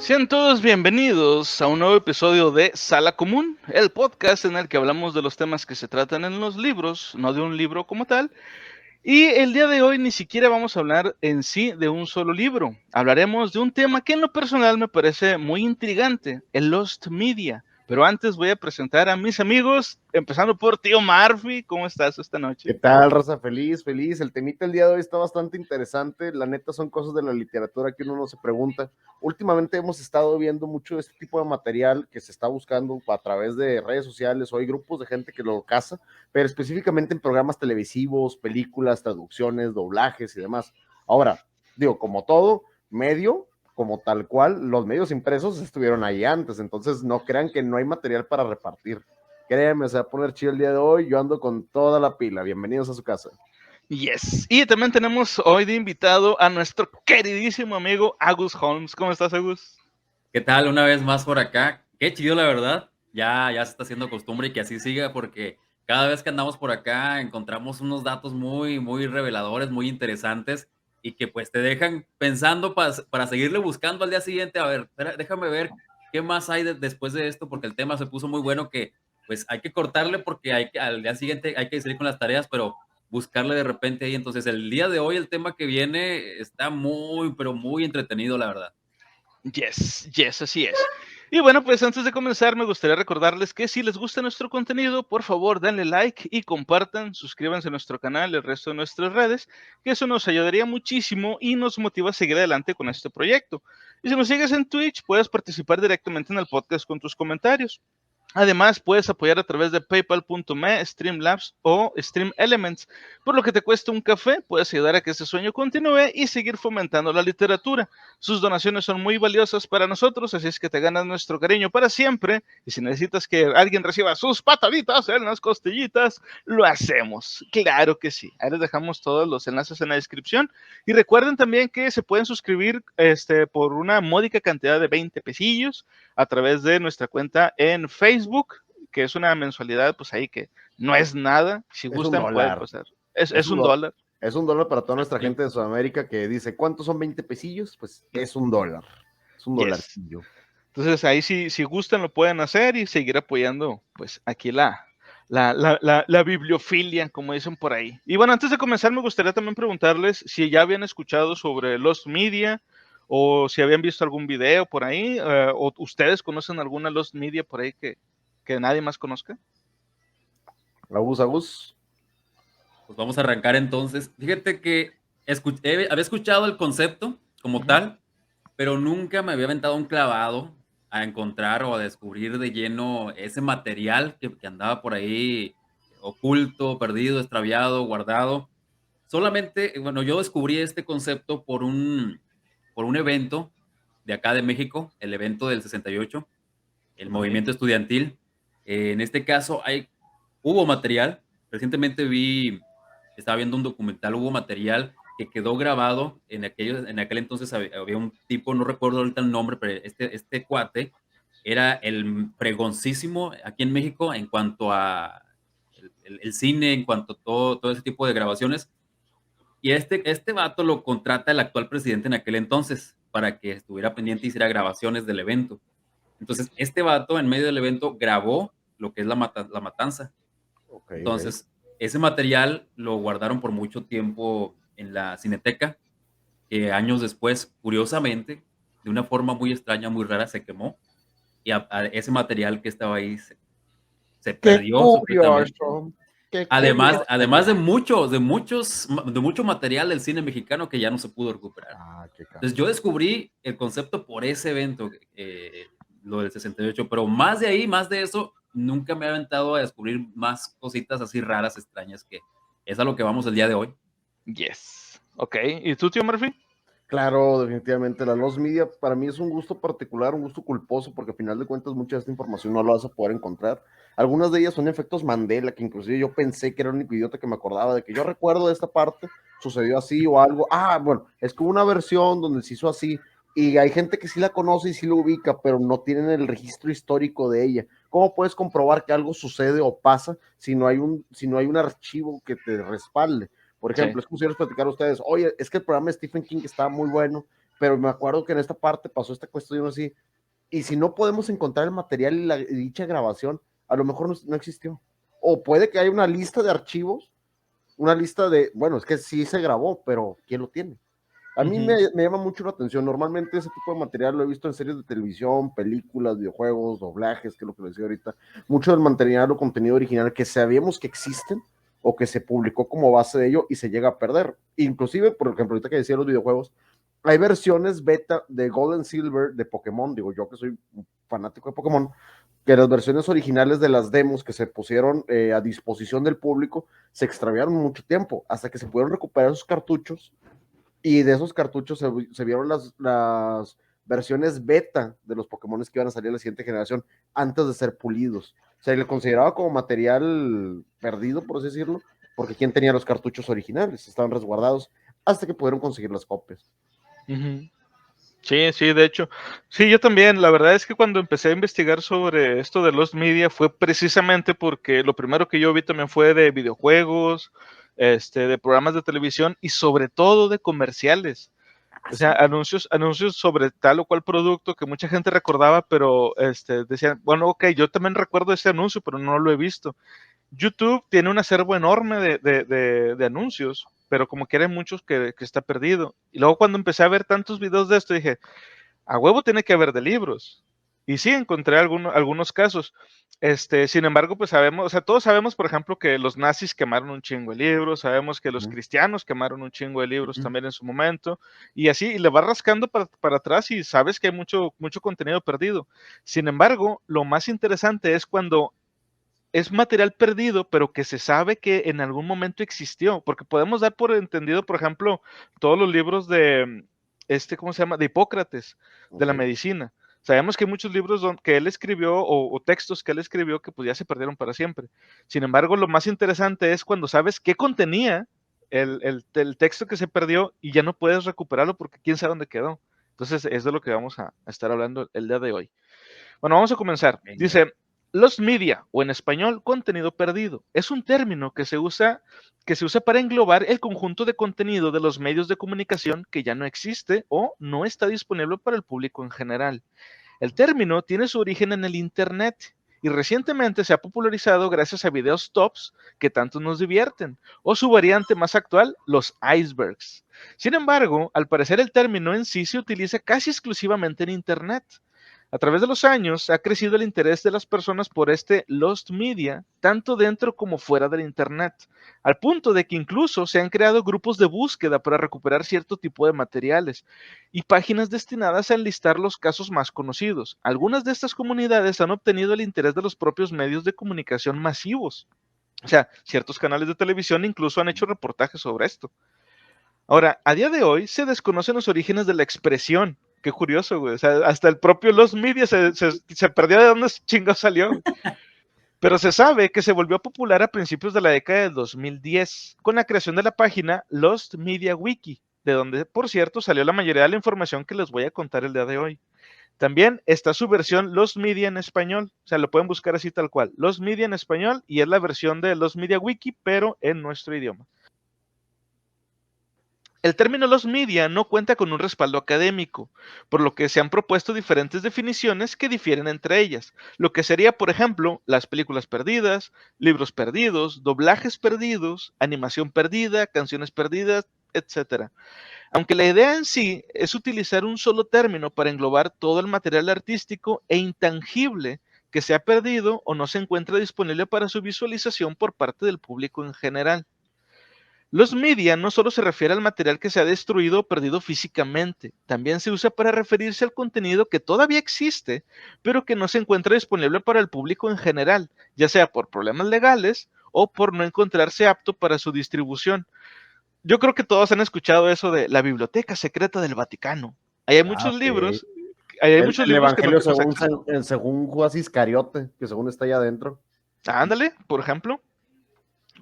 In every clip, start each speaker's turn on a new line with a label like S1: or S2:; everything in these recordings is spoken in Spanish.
S1: Sean todos bienvenidos a un nuevo episodio de Sala Común, el podcast en el que hablamos de los temas que se tratan en los libros, no de un libro como tal. Y el día de hoy ni siquiera vamos a hablar en sí de un solo libro. Hablaremos de un tema que en lo personal me parece muy intrigante, el Lost Media. Pero antes voy a presentar a mis amigos, empezando por Tío Murphy. ¿Cómo estás esta
S2: ¿Qué
S1: noche?
S2: tal, raza? Feliz, feliz. El temita el día de hoy está bastante interesante. La neta son cosas de la literatura que uno no se pregunta. Últimamente hemos estado viendo mucho de este tipo de material que se está buscando a través de redes sociales o hay grupos de gente que lo caza, pero específicamente en programas televisivos, películas, traducciones, doblajes y demás. Ahora, digo, como todo medio, como tal cual, los medios impresos estuvieron ahí antes, entonces no crean que no hay material para repartir. Créeme, se va a poner chido el día de hoy. Yo ando con toda la pila. Bienvenidos a su casa.
S1: Yes. Y también tenemos hoy de invitado a nuestro queridísimo amigo Agus Holmes. ¿Cómo estás, Agus?
S3: ¿Qué tal? Una vez más por acá. Qué chido, la verdad. Ya se está haciendo costumbre y que así siga porque cada vez que andamos por acá encontramos unos datos muy reveladores, muy interesantes y que pues te dejan pensando para seguirle buscando al día siguiente. A ver, déjame ver qué más hay después de esto porque el tema se puso muy bueno que pues hay que cortarle porque al día siguiente hay que seguir con las tareas, pero buscarle de repente ahí. Entonces el día de hoy el tema que viene está pero muy entretenido, la verdad.
S1: Yes, así es. Y bueno, pues antes de comenzar, me gustaría recordarles que si les gusta nuestro contenido, por favor denle like y compartan, suscríbanse a nuestro canal y el resto de nuestras redes, que eso nos ayudaría muchísimo y nos motiva a seguir adelante con este proyecto. Y si nos sigues en Twitch, puedes participar directamente en el podcast con tus comentarios. Además, puedes apoyar a través de paypal.me, Streamlabs o Stream Elements. Por lo que te cuesta un café, puedes ayudar a que este sueño continúe y seguir fomentando la literatura. Sus donaciones son muy valiosas para nosotros, así es que te ganas nuestro cariño para siempre. Y si necesitas que alguien reciba sus pataditas en las costillitas, lo hacemos. Claro que sí. Ahí les dejamos todos los enlaces en la descripción. Y recuerden también que se pueden suscribir por una módica cantidad de 20 pesillos a través de nuestra cuenta en Facebook, que es una mensualidad, pues ahí que no es nada. Si
S2: Es un
S1: gustan, pueden
S2: dólar.
S1: pasar.
S2: Es
S1: Es
S2: un,
S1: un
S2: do
S1: dólar.
S2: es un dólar para toda nuestra
S3: Sí.
S2: gente de Sudamérica que dice, ¿cuántos son 20 pesillos? Pues es un dólar. Es un
S1: Yes.
S2: dolarcillo.
S1: Entonces ahí si gustan lo pueden hacer y seguir apoyando pues aquí la bibliofilia, como dicen por ahí. Y bueno, antes de comenzar me gustaría también preguntarles si ya habían escuchado sobre Lost Media o si habían visto algún video por ahí, o ustedes conocen alguna Lost Media por ahí que nadie más conozca.
S2: Agus, Agus.
S3: Pues vamos a arrancar entonces. Fíjate que había escuchado el concepto
S1: Uh
S3: como
S1: -huh.
S3: tal, pero nunca me había aventado un clavado a encontrar o a descubrir de lleno ese material que andaba por ahí oculto, perdido, extraviado, guardado. Solamente, bueno, yo descubrí este concepto por un evento de acá de México, el evento del 68, el
S1: Okay.
S3: movimiento estudiantil. En este caso hubo material. Recientemente estaba viendo un documental, hubo material que quedó grabado en aquel entonces había un tipo, no recuerdo ahorita el nombre, pero este cuate era el fregoncísimo aquí en México en cuanto a el cine, en cuanto a todo ese tipo de grabaciones. Y este vato lo contrata el actual presidente en aquel entonces para que estuviera pendiente y hiciera grabaciones del evento. Entonces, este vato en medio del evento grabó lo que es la matanza.
S2: Ok, ok.
S3: Entonces, ese material lo guardaron por mucho tiempo en la Cineteca, que años después, curiosamente, de una forma muy extraña, muy rara, se quemó y ese material que estaba ahí se
S2: Qué
S3: perdió supuestamente.
S2: curioso. Qué
S3: Además
S2: curioso.
S3: de mucho material del cine mexicano que ya no se pudo recuperar.
S2: Ah, qué
S3: Entonces
S2: caso.
S3: yo descubrí el concepto por ese evento, lo del 68, pero más de ahí, más de eso, nunca me he aventado a descubrir más cositas así raras, extrañas, que es a lo que vamos el día de hoy.
S1: Yes. Ok. ¿Y tú, tío Murphy?
S2: Claro, definitivamente. La Lost Media para mí es un gusto particular, un gusto culposo, porque al final de cuentas mucha de esta información no la vas a poder encontrar. Algunas de ellas son efectos Mandela, que inclusive yo pensé que era el único idiota que me acordaba de que yo recuerdo de esta parte, sucedió así o algo. Ah, bueno, es como una versión donde se hizo así, y hay gente que sí la conoce y sí lo ubica, pero no tienen el registro histórico de ella. ¿Cómo puedes comprobar que algo sucede o pasa si no hay un archivo que te respalde? Por
S1: Sí.
S2: ejemplo, es como si les platicar a ustedes, oye, es que el programa de Stephen King está muy bueno, pero me acuerdo que en esta parte pasó esta cuestión así, y si no podemos encontrar el material y dicha grabación, a lo mejor no existió. O puede que haya una lista de archivos, una lista de, bueno, es que sí se grabó, pero ¿quién lo tiene? A mí me llama mucho la atención. Normalmente ese tipo de material lo he visto en series de televisión, películas, videojuegos, doblajes, que es lo que les decía ahorita. Mucho del material o contenido original que sabíamos que existen o que se publicó como base de ello y se llega a perder. Inclusive, por ejemplo, ahorita que decía los videojuegos, hay versiones beta de Gold and Silver de Pokémon, digo yo que soy un fanático de Pokémon, que las versiones originales de las demos que se pusieron a disposición del público se extraviaron mucho tiempo, hasta que se pudieron recuperar esos cartuchos, y de esos cartuchos se vieron las versiones beta de los Pokémon que iban a salir a la siguiente generación antes de ser pulidos. Se le consideraba como material perdido, por así decirlo, porque ¿quién tenía los cartuchos originales? Estaban resguardados hasta que pudieron conseguir las copias.
S1: Sí, sí, de hecho. Sí, yo también. La verdad es que cuando empecé a investigar sobre esto de Lost Media fue precisamente porque lo primero que yo vi también fue de videojuegos, de programas de televisión y sobre todo de comerciales. O sea, anuncios sobre tal o cual producto que mucha gente recordaba, pero decían, bueno, ok, yo también recuerdo ese anuncio, pero no lo he visto. YouTube tiene un acervo enorme de anuncios, pero como que hay muchos que está perdido. Y luego cuando empecé a ver tantos videos de esto, dije, a huevo tiene que haber de libros. Y sí, encontré algunos casos. Sin embargo, pues sabemos, o sea, todos sabemos, por ejemplo, que los nazis quemaron un chingo de libros, sabemos que los cristianos quemaron un chingo de libros también en su momento, y así, y le vas rascando para atrás y sabes que hay mucho contenido perdido. Sin embargo, lo más interesante es cuando es material perdido, pero que se sabe que en algún momento existió, porque podemos dar por entendido, por ejemplo, todos los libros de, ¿cómo se llama? De Hipócrates, de la medicina. Sabemos que hay muchos libros que él escribió o textos que él escribió que pues ya se perdieron para siempre. Sin embargo, lo más interesante es cuando sabes qué contenía el texto que se perdió y ya no puedes recuperarlo porque quién sabe dónde quedó. Entonces, es de lo que vamos a estar hablando el día de hoy. Bueno, vamos a comenzar.
S3: Venga.
S1: Dice, Lost Media, o en español, contenido perdido, es un término que se usa para englobar el conjunto de contenido de los medios de comunicación que ya no existe o no está disponible para el público en general. El término tiene su origen en el Internet y recientemente se ha popularizado gracias a videos tops que tanto nos divierten, o su variante más actual, los icebergs. Sin embargo, al parecer el término en sí se utiliza casi exclusivamente en Internet. A través de los años ha crecido el interés de las personas por este Lost Media, tanto dentro como fuera del Internet, al punto de que incluso se han creado grupos de búsqueda para recuperar cierto tipo de materiales y páginas destinadas a enlistar los casos más conocidos. Algunas de estas comunidades han obtenido el interés de los propios medios de comunicación masivos. O sea, ciertos canales de televisión incluso han hecho reportajes sobre esto. Ahora, a día de hoy se desconocen los orígenes de la expresión. Qué curioso, güey. O sea, hasta el propio Lost Media se perdió de dónde chingados salió. Pero se sabe que se volvió popular a principios de la década del 2010 con la creación de la página Lost Media Wiki, de donde, por cierto, salió la mayoría de la información que les voy a contar el día de hoy. También está su versión Lost Media en español, o sea, lo pueden buscar así tal cual, Lost Media en español, y es la versión de Lost Media Wiki, pero en nuestro idioma. El término Lost Media no cuenta con un respaldo académico, por lo que se han propuesto diferentes definiciones que difieren entre ellas, lo que sería, por ejemplo, las películas perdidas, libros perdidos, doblajes perdidos, animación perdida, canciones perdidas, etc. Aunque la idea en sí es utilizar un solo término para englobar todo el material artístico e intangible que se ha perdido o no se encuentra disponible para su visualización por parte del público en general. Los media no solo se refiere al material que se ha destruido o perdido físicamente, también se usa para referirse al contenido que todavía existe, pero que no se encuentra disponible para el público en general, ya sea por problemas legales o por no encontrarse apto para su distribución. Yo creo que todos han escuchado eso de la biblioteca secreta del Vaticano. Ahí hay muchos libros,
S2: El
S1: que no
S2: Evangelio
S1: tenemos
S2: según,
S1: acceso.
S2: según Judas Iscariote, que según está allá adentro.
S1: Ándale, por ejemplo.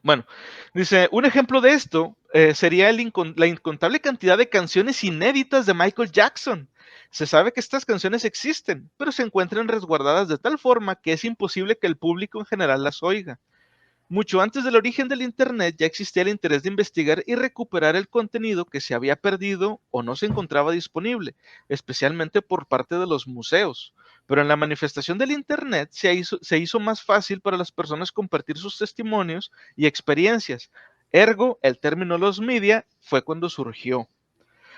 S1: Bueno, dice, un ejemplo de esto sería la incontable cantidad de canciones inéditas de Michael Jackson. Se sabe que estas canciones existen, pero se encuentran resguardadas de tal forma que es imposible que el público en general las oiga. Mucho antes del origen del Internet ya existía el interés de investigar y recuperar el contenido que se había perdido o no se encontraba disponible, especialmente por parte de los museos. Pero en la manifestación del Internet se hizo más fácil para las personas compartir sus testimonios y experiencias. Ergo, el término los media fue cuando surgió.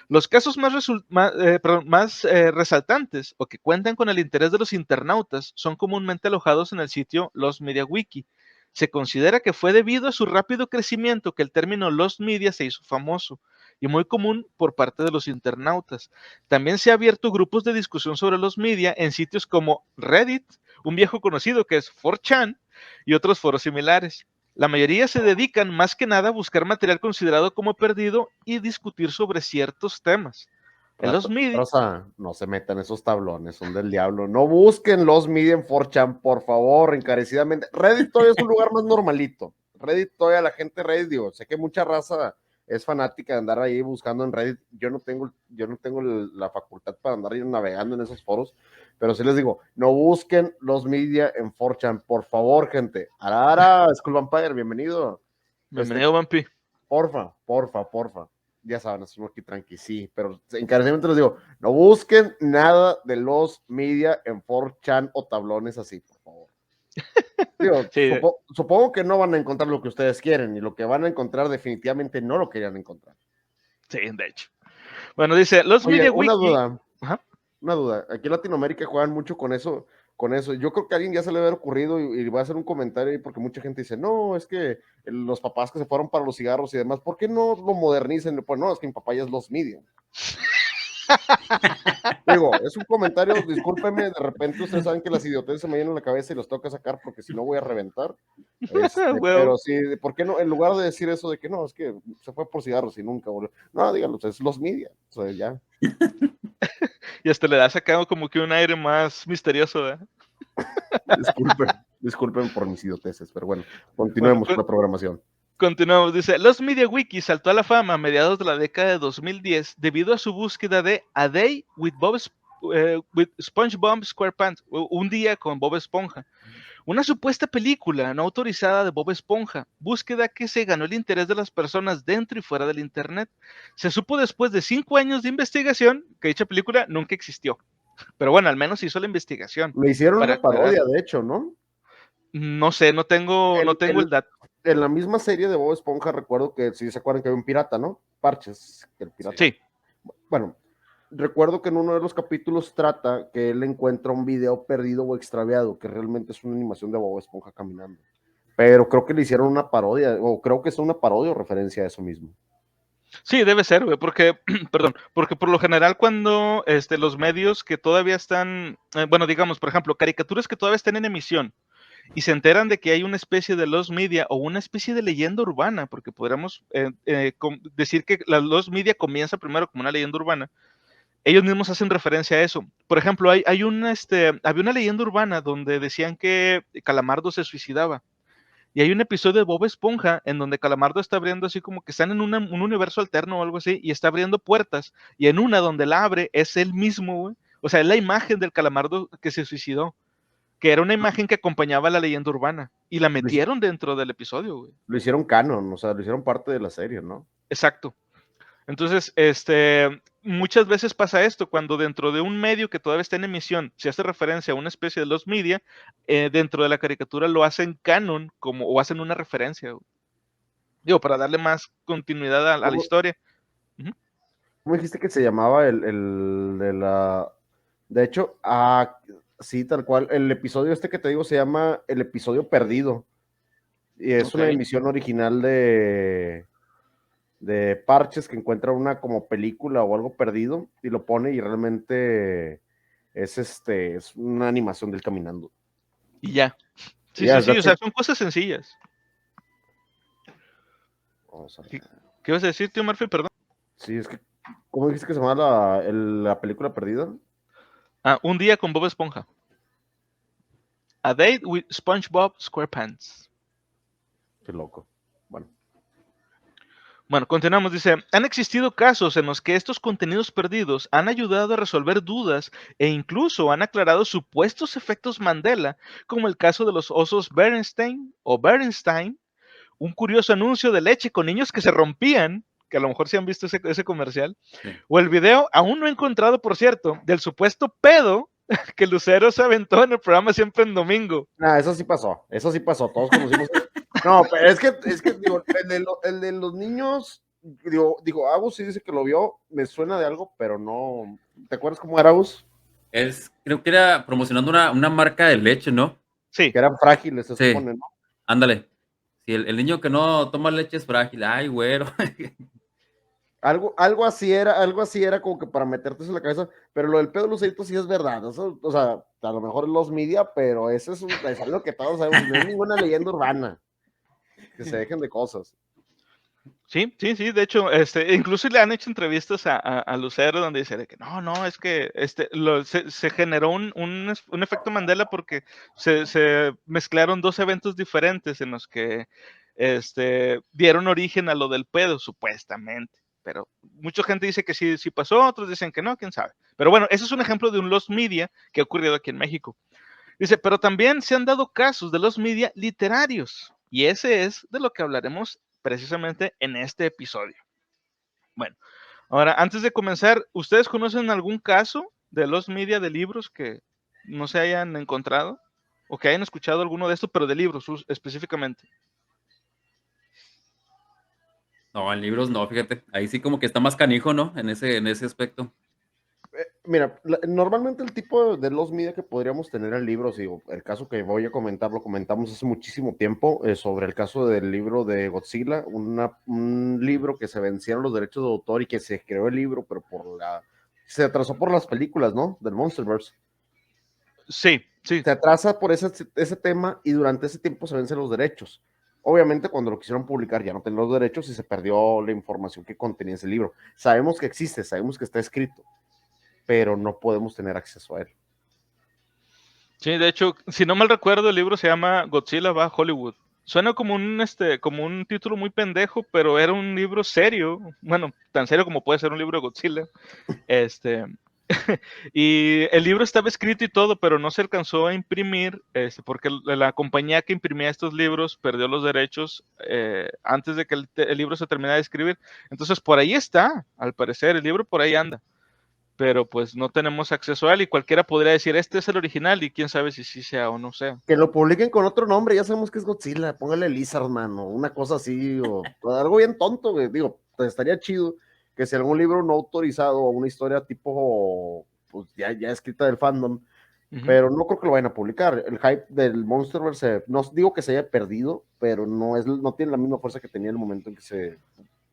S1: Los casos más resaltantes o que cuentan con el interés de los internautas son comúnmente alojados en el sitio Los Media Wiki. Se considera que fue debido a su rápido crecimiento que el término Lost Media se hizo famoso y muy común por parte de los internautas. También se ha abierto grupos de discusión sobre los media en sitios como Reddit, un viejo conocido que es 4chan, y otros foros similares. La mayoría se dedican más que nada a buscar material considerado como perdido y discutir sobre ciertos temas. En los media,
S2: Raza, no se metan esos tablones, son del diablo. No busquen los media en 4chan, por favor, encarecidamente. Reddit todavía es un lugar más normalito. Reddit todavía la gente Reddit, digo, sé que mucha raza es fanática de andar ahí buscando en Reddit. Yo no tengo la facultad para andar ahí navegando en esos foros, pero sí les digo, no busquen los media en 4chan, por favor, gente. Arara, Skull Vampire, bienvenido.
S1: bienvenido, Vampi.
S2: Porfa. Ya saben, es uno aquí tranqui, sí, pero encarecidamente les digo, no busquen nada de los media en 4chan o tablones así, por favor. Digo,
S1: Sí,
S2: supongo que no van a encontrar lo que ustedes quieren y lo que van a encontrar definitivamente no lo querían encontrar.
S1: sí, de hecho. Bueno, dice, los
S2: Oye,
S1: media wiki. Ajá.
S2: una duda. Aquí en Latinoamérica juegan mucho con eso. Yo creo que a alguien ya se le había ocurrido y voy a hacer un comentario ahí porque mucha gente dice, no, es que los papás que se fueron para los cigarros y demás, ¿por qué no lo modernizan? Pues no, es que mi papá ya es los media. Digo, es un comentario, discúlpeme, de repente ustedes saben que las idioteces se me llenan la cabeza y los tengo que sacar porque si no voy a reventar.
S1: Huevo.
S2: Pero sí, ¿por qué no? En lugar de decir eso de que no, es que se fue por cigarros y nunca volvió. No, díganlo, es los media. O sea, ya.
S1: Y hasta le da sacado como que un aire más misterioso, ¿eh?
S2: Disculpen por mis idioteces, pero bueno,
S1: Bueno,
S2: continuemos con la programación.
S1: continuamos. Dice, los Media Wiki saltó a la fama a mediados de la década de 2010 debido a su búsqueda de A Day with SpongeBob SquarePants, un día con Bob Esponja, una supuesta película no autorizada de Bob Esponja, búsqueda que se ganó el interés de las personas dentro y fuera del Internet. Se supo después de 5 años de investigación que dicha película nunca existió. Pero bueno, al menos hizo la investigación
S2: Le hicieron
S1: para
S2: una parodia,
S1: aclararlo.
S2: de hecho, ¿no?
S1: No sé, no tengo,
S2: El,
S1: no tengo
S2: el,
S1: el dato.
S2: en la misma serie de Bob Esponja recuerdo que, si se acuerdan que había un pirata, ¿no? Parches, el pirata.
S1: Sí,
S2: Bueno, recuerdo que en uno de los capítulos trata que él encuentra un video perdido o extraviado, que realmente es una animación de Bob Esponja caminando. Pero creo que le hicieron una parodia, o creo que es una parodia o referencia a eso mismo.
S1: sí, debe ser, güey, porque, perdón, porque por lo general cuando los medios que todavía están, bueno, digamos, por ejemplo, caricaturas que todavía están en emisión y se enteran de que hay una especie de Lost Media o una especie de leyenda urbana, porque podríamos decir que la Lost Media comienza primero como una leyenda urbana, ellos mismos hacen referencia a eso. Por ejemplo, había una leyenda urbana donde decían que Calamardo se suicidaba. Y hay un episodio de Bob Esponja en donde Calamardo está abriendo así como que están en un universo alterno o algo así y está abriendo puertas. Y en una donde la abre es él mismo, güey. O sea, es la imagen del Calamardo que se suicidó, que era una imagen que acompañaba a la leyenda urbana. Y la
S2: Lo, hic-
S1: metieron dentro del episodio, güey.
S2: lo hicieron canon, o sea, lo hicieron parte de la serie, ¿no?
S1: Exacto. Entonces, muchas veces pasa esto, cuando dentro de un medio que todavía está en emisión se hace referencia a una especie de los media, dentro de la caricatura lo hacen canon como, o hacen una referencia, güey. Digo, para darle más continuidad a la
S2: ¿Cómo,
S1: historia. Ujú.
S2: cómo dijiste que se llamaba el de la... De hecho, sí, tal cual, el episodio este que te digo se llama El episodio perdido. Y es
S1: Ok.
S2: una emisión original de Parches que encuentra una como película o algo perdido y lo pone y realmente es una animación del caminando.
S1: Y ya. Sí,
S2: Ya,
S1: sí,
S2: es
S1: sí, o
S2: that's it.
S1: sea, son cosas sencillas.
S2: Vamos a
S1: ¿Qué,
S2: ver.
S1: qué vas a decir, tío Murphy? Perdón.
S2: Sí, es que, ¿cómo dijiste que se llama la película perdida?
S1: Ah, un día con Bob Esponja. A Date with SpongeBob SquarePants.
S2: Qué loco. Bueno,
S1: Bueno, continuamos, dice, han existido casos en los que estos contenidos perdidos han ayudado a resolver dudas e incluso han aclarado supuestos efectos Mandela, como el caso de los osos Bernstein, un curioso anuncio de leche con niños que se rompían, que a lo mejor sí han visto ese comercial,
S3: Sí.
S1: o el video, aún no encontrado, por cierto, del supuesto pedo que Lucero se aventó en el programa Siempre en Domingo.
S2: Nah, eso sí pasó, todos conocimos. No, pero es que digo, el de los niños, digo, Agus sí dice que lo vio, me suena de algo, pero no, ¿te acuerdas cómo era Agus?
S3: Creo que era promocionando una marca de leche, ¿no?
S1: Sí,
S2: Que eran frágiles, se
S3: Sí,
S2: supone, ¿no?
S3: ándale. Si el niño que no toma leche es frágil, ay, güero.
S2: Algo así era como que para meterte en la cabeza, pero lo del pedo de Lucerito sí es verdad, eso, o sea, a lo mejor los media, pero eso es algo que todos sabemos, no es ninguna leyenda urbana, que se dejen de cosas.
S1: sí, de hecho, incluso le han hecho entrevistas a Lucero donde dice de que no, es que se generó un efecto Mandela porque se mezclaron dos eventos diferentes en los que dieron origen a lo del pedo, supuestamente. Pero mucha gente dice que sí pasó, otros dicen que no, quién sabe. Pero bueno, ese es un ejemplo de un lost media que ha ocurrido aquí en México. Dice, pero también se han dado casos de los media literarios, y ese es de lo que hablaremos precisamente en este episodio. Bueno, ahora, antes de comenzar, ¿ustedes conocen algún caso de los media de libros que no se hayan encontrado? ¿O que hayan escuchado alguno de estos, pero de libros específicamente?
S3: No, en libros no, fíjate. Ahí sí como que está más canijo, ¿no? En ese aspecto.
S2: Mira, normalmente el tipo de los media que podríamos tener en libros, digo, el caso que voy a comentar, lo comentamos hace muchísimo tiempo, sobre el caso del libro de Godzilla, un libro que se vencieron los derechos de autor y que se creó el libro, pero se atrasó por las películas, ¿no? Del Monsterverse.
S1: Sí.
S2: Se atrasa por ese tema y durante ese tiempo se vencen los derechos. Obviamente cuando lo quisieron publicar ya no tenían los derechos y se perdió la información que contenía ese libro. Sabemos que existe, sabemos que está escrito, pero no podemos tener acceso a él.
S1: Sí, de hecho, si no mal recuerdo, el libro se llama Godzilla va a Hollywood. Suena como un título muy pendejo, pero era un libro serio. Bueno, tan serio como puede ser un libro de Godzilla. Este, y el libro estaba escrito y todo, pero no se alcanzó a imprimir, porque la compañía que imprimía estos libros perdió los derechos antes de que el libro se terminara de escribir. Entonces, por ahí está, al parecer, el libro por ahí anda, pero pues no tenemos acceso a él y cualquiera podría decir, este es el original y quién sabe si sí sea o no sea.
S2: Que lo publiquen con otro nombre, ya sabemos que es Godzilla, póngale Lizard, mano, una cosa así, o algo bien tonto, güey. Digo, pues estaría chido que si algún libro no autorizado o una historia tipo, pues ya escrita del fandom, pero no creo que lo vayan a publicar. El hype del Monsterverse, no digo que se haya perdido, pero no tiene la misma fuerza que tenía en el momento en que se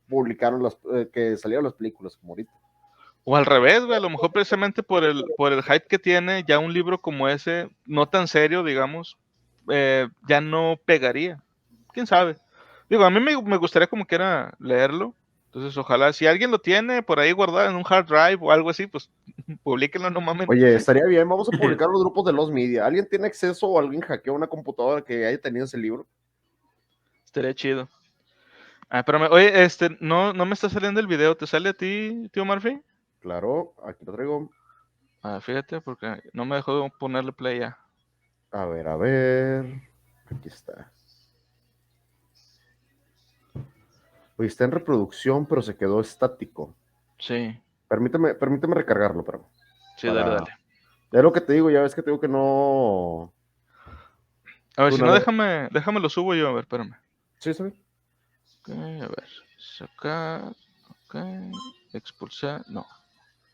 S2: publicaron que salieron las películas, como ahorita.
S1: O al revés, güey, a lo mejor precisamente por el hype que tiene, ya un libro como ese, no tan serio, digamos, ya no pegaría. ¿Quién sabe? Digo, a mí me gustaría como quiera leerlo. Entonces, ojalá, si alguien lo tiene por ahí guardado en un hard drive o algo así, pues publíquenlo normalmente.
S2: Oye, estaría bien, vamos a publicar los grupos de los media. ¿Alguien tiene acceso o alguien hackeó una computadora que haya tenido ese libro?
S1: Estaría chido. Ah, espérame, oye, no me está saliendo el video, ¿te sale a ti, tío Murphy?
S2: Claro, aquí lo traigo.
S1: Ah, fíjate, porque no me dejó ponerle play ya.
S2: A ver. Aquí está. Oye, está en reproducción, pero se quedó estático.
S1: Sí,
S2: Permíteme recargarlo, pero
S1: sí, dale.
S2: Es lo que te digo, ya ves que te digo que no.
S1: A ver,
S2: Tú
S1: si no, déjame lo subo yo, a ver, espérame.
S2: Sí, está bien.
S1: Ok, a ver, sacar, ok, expulsar, no.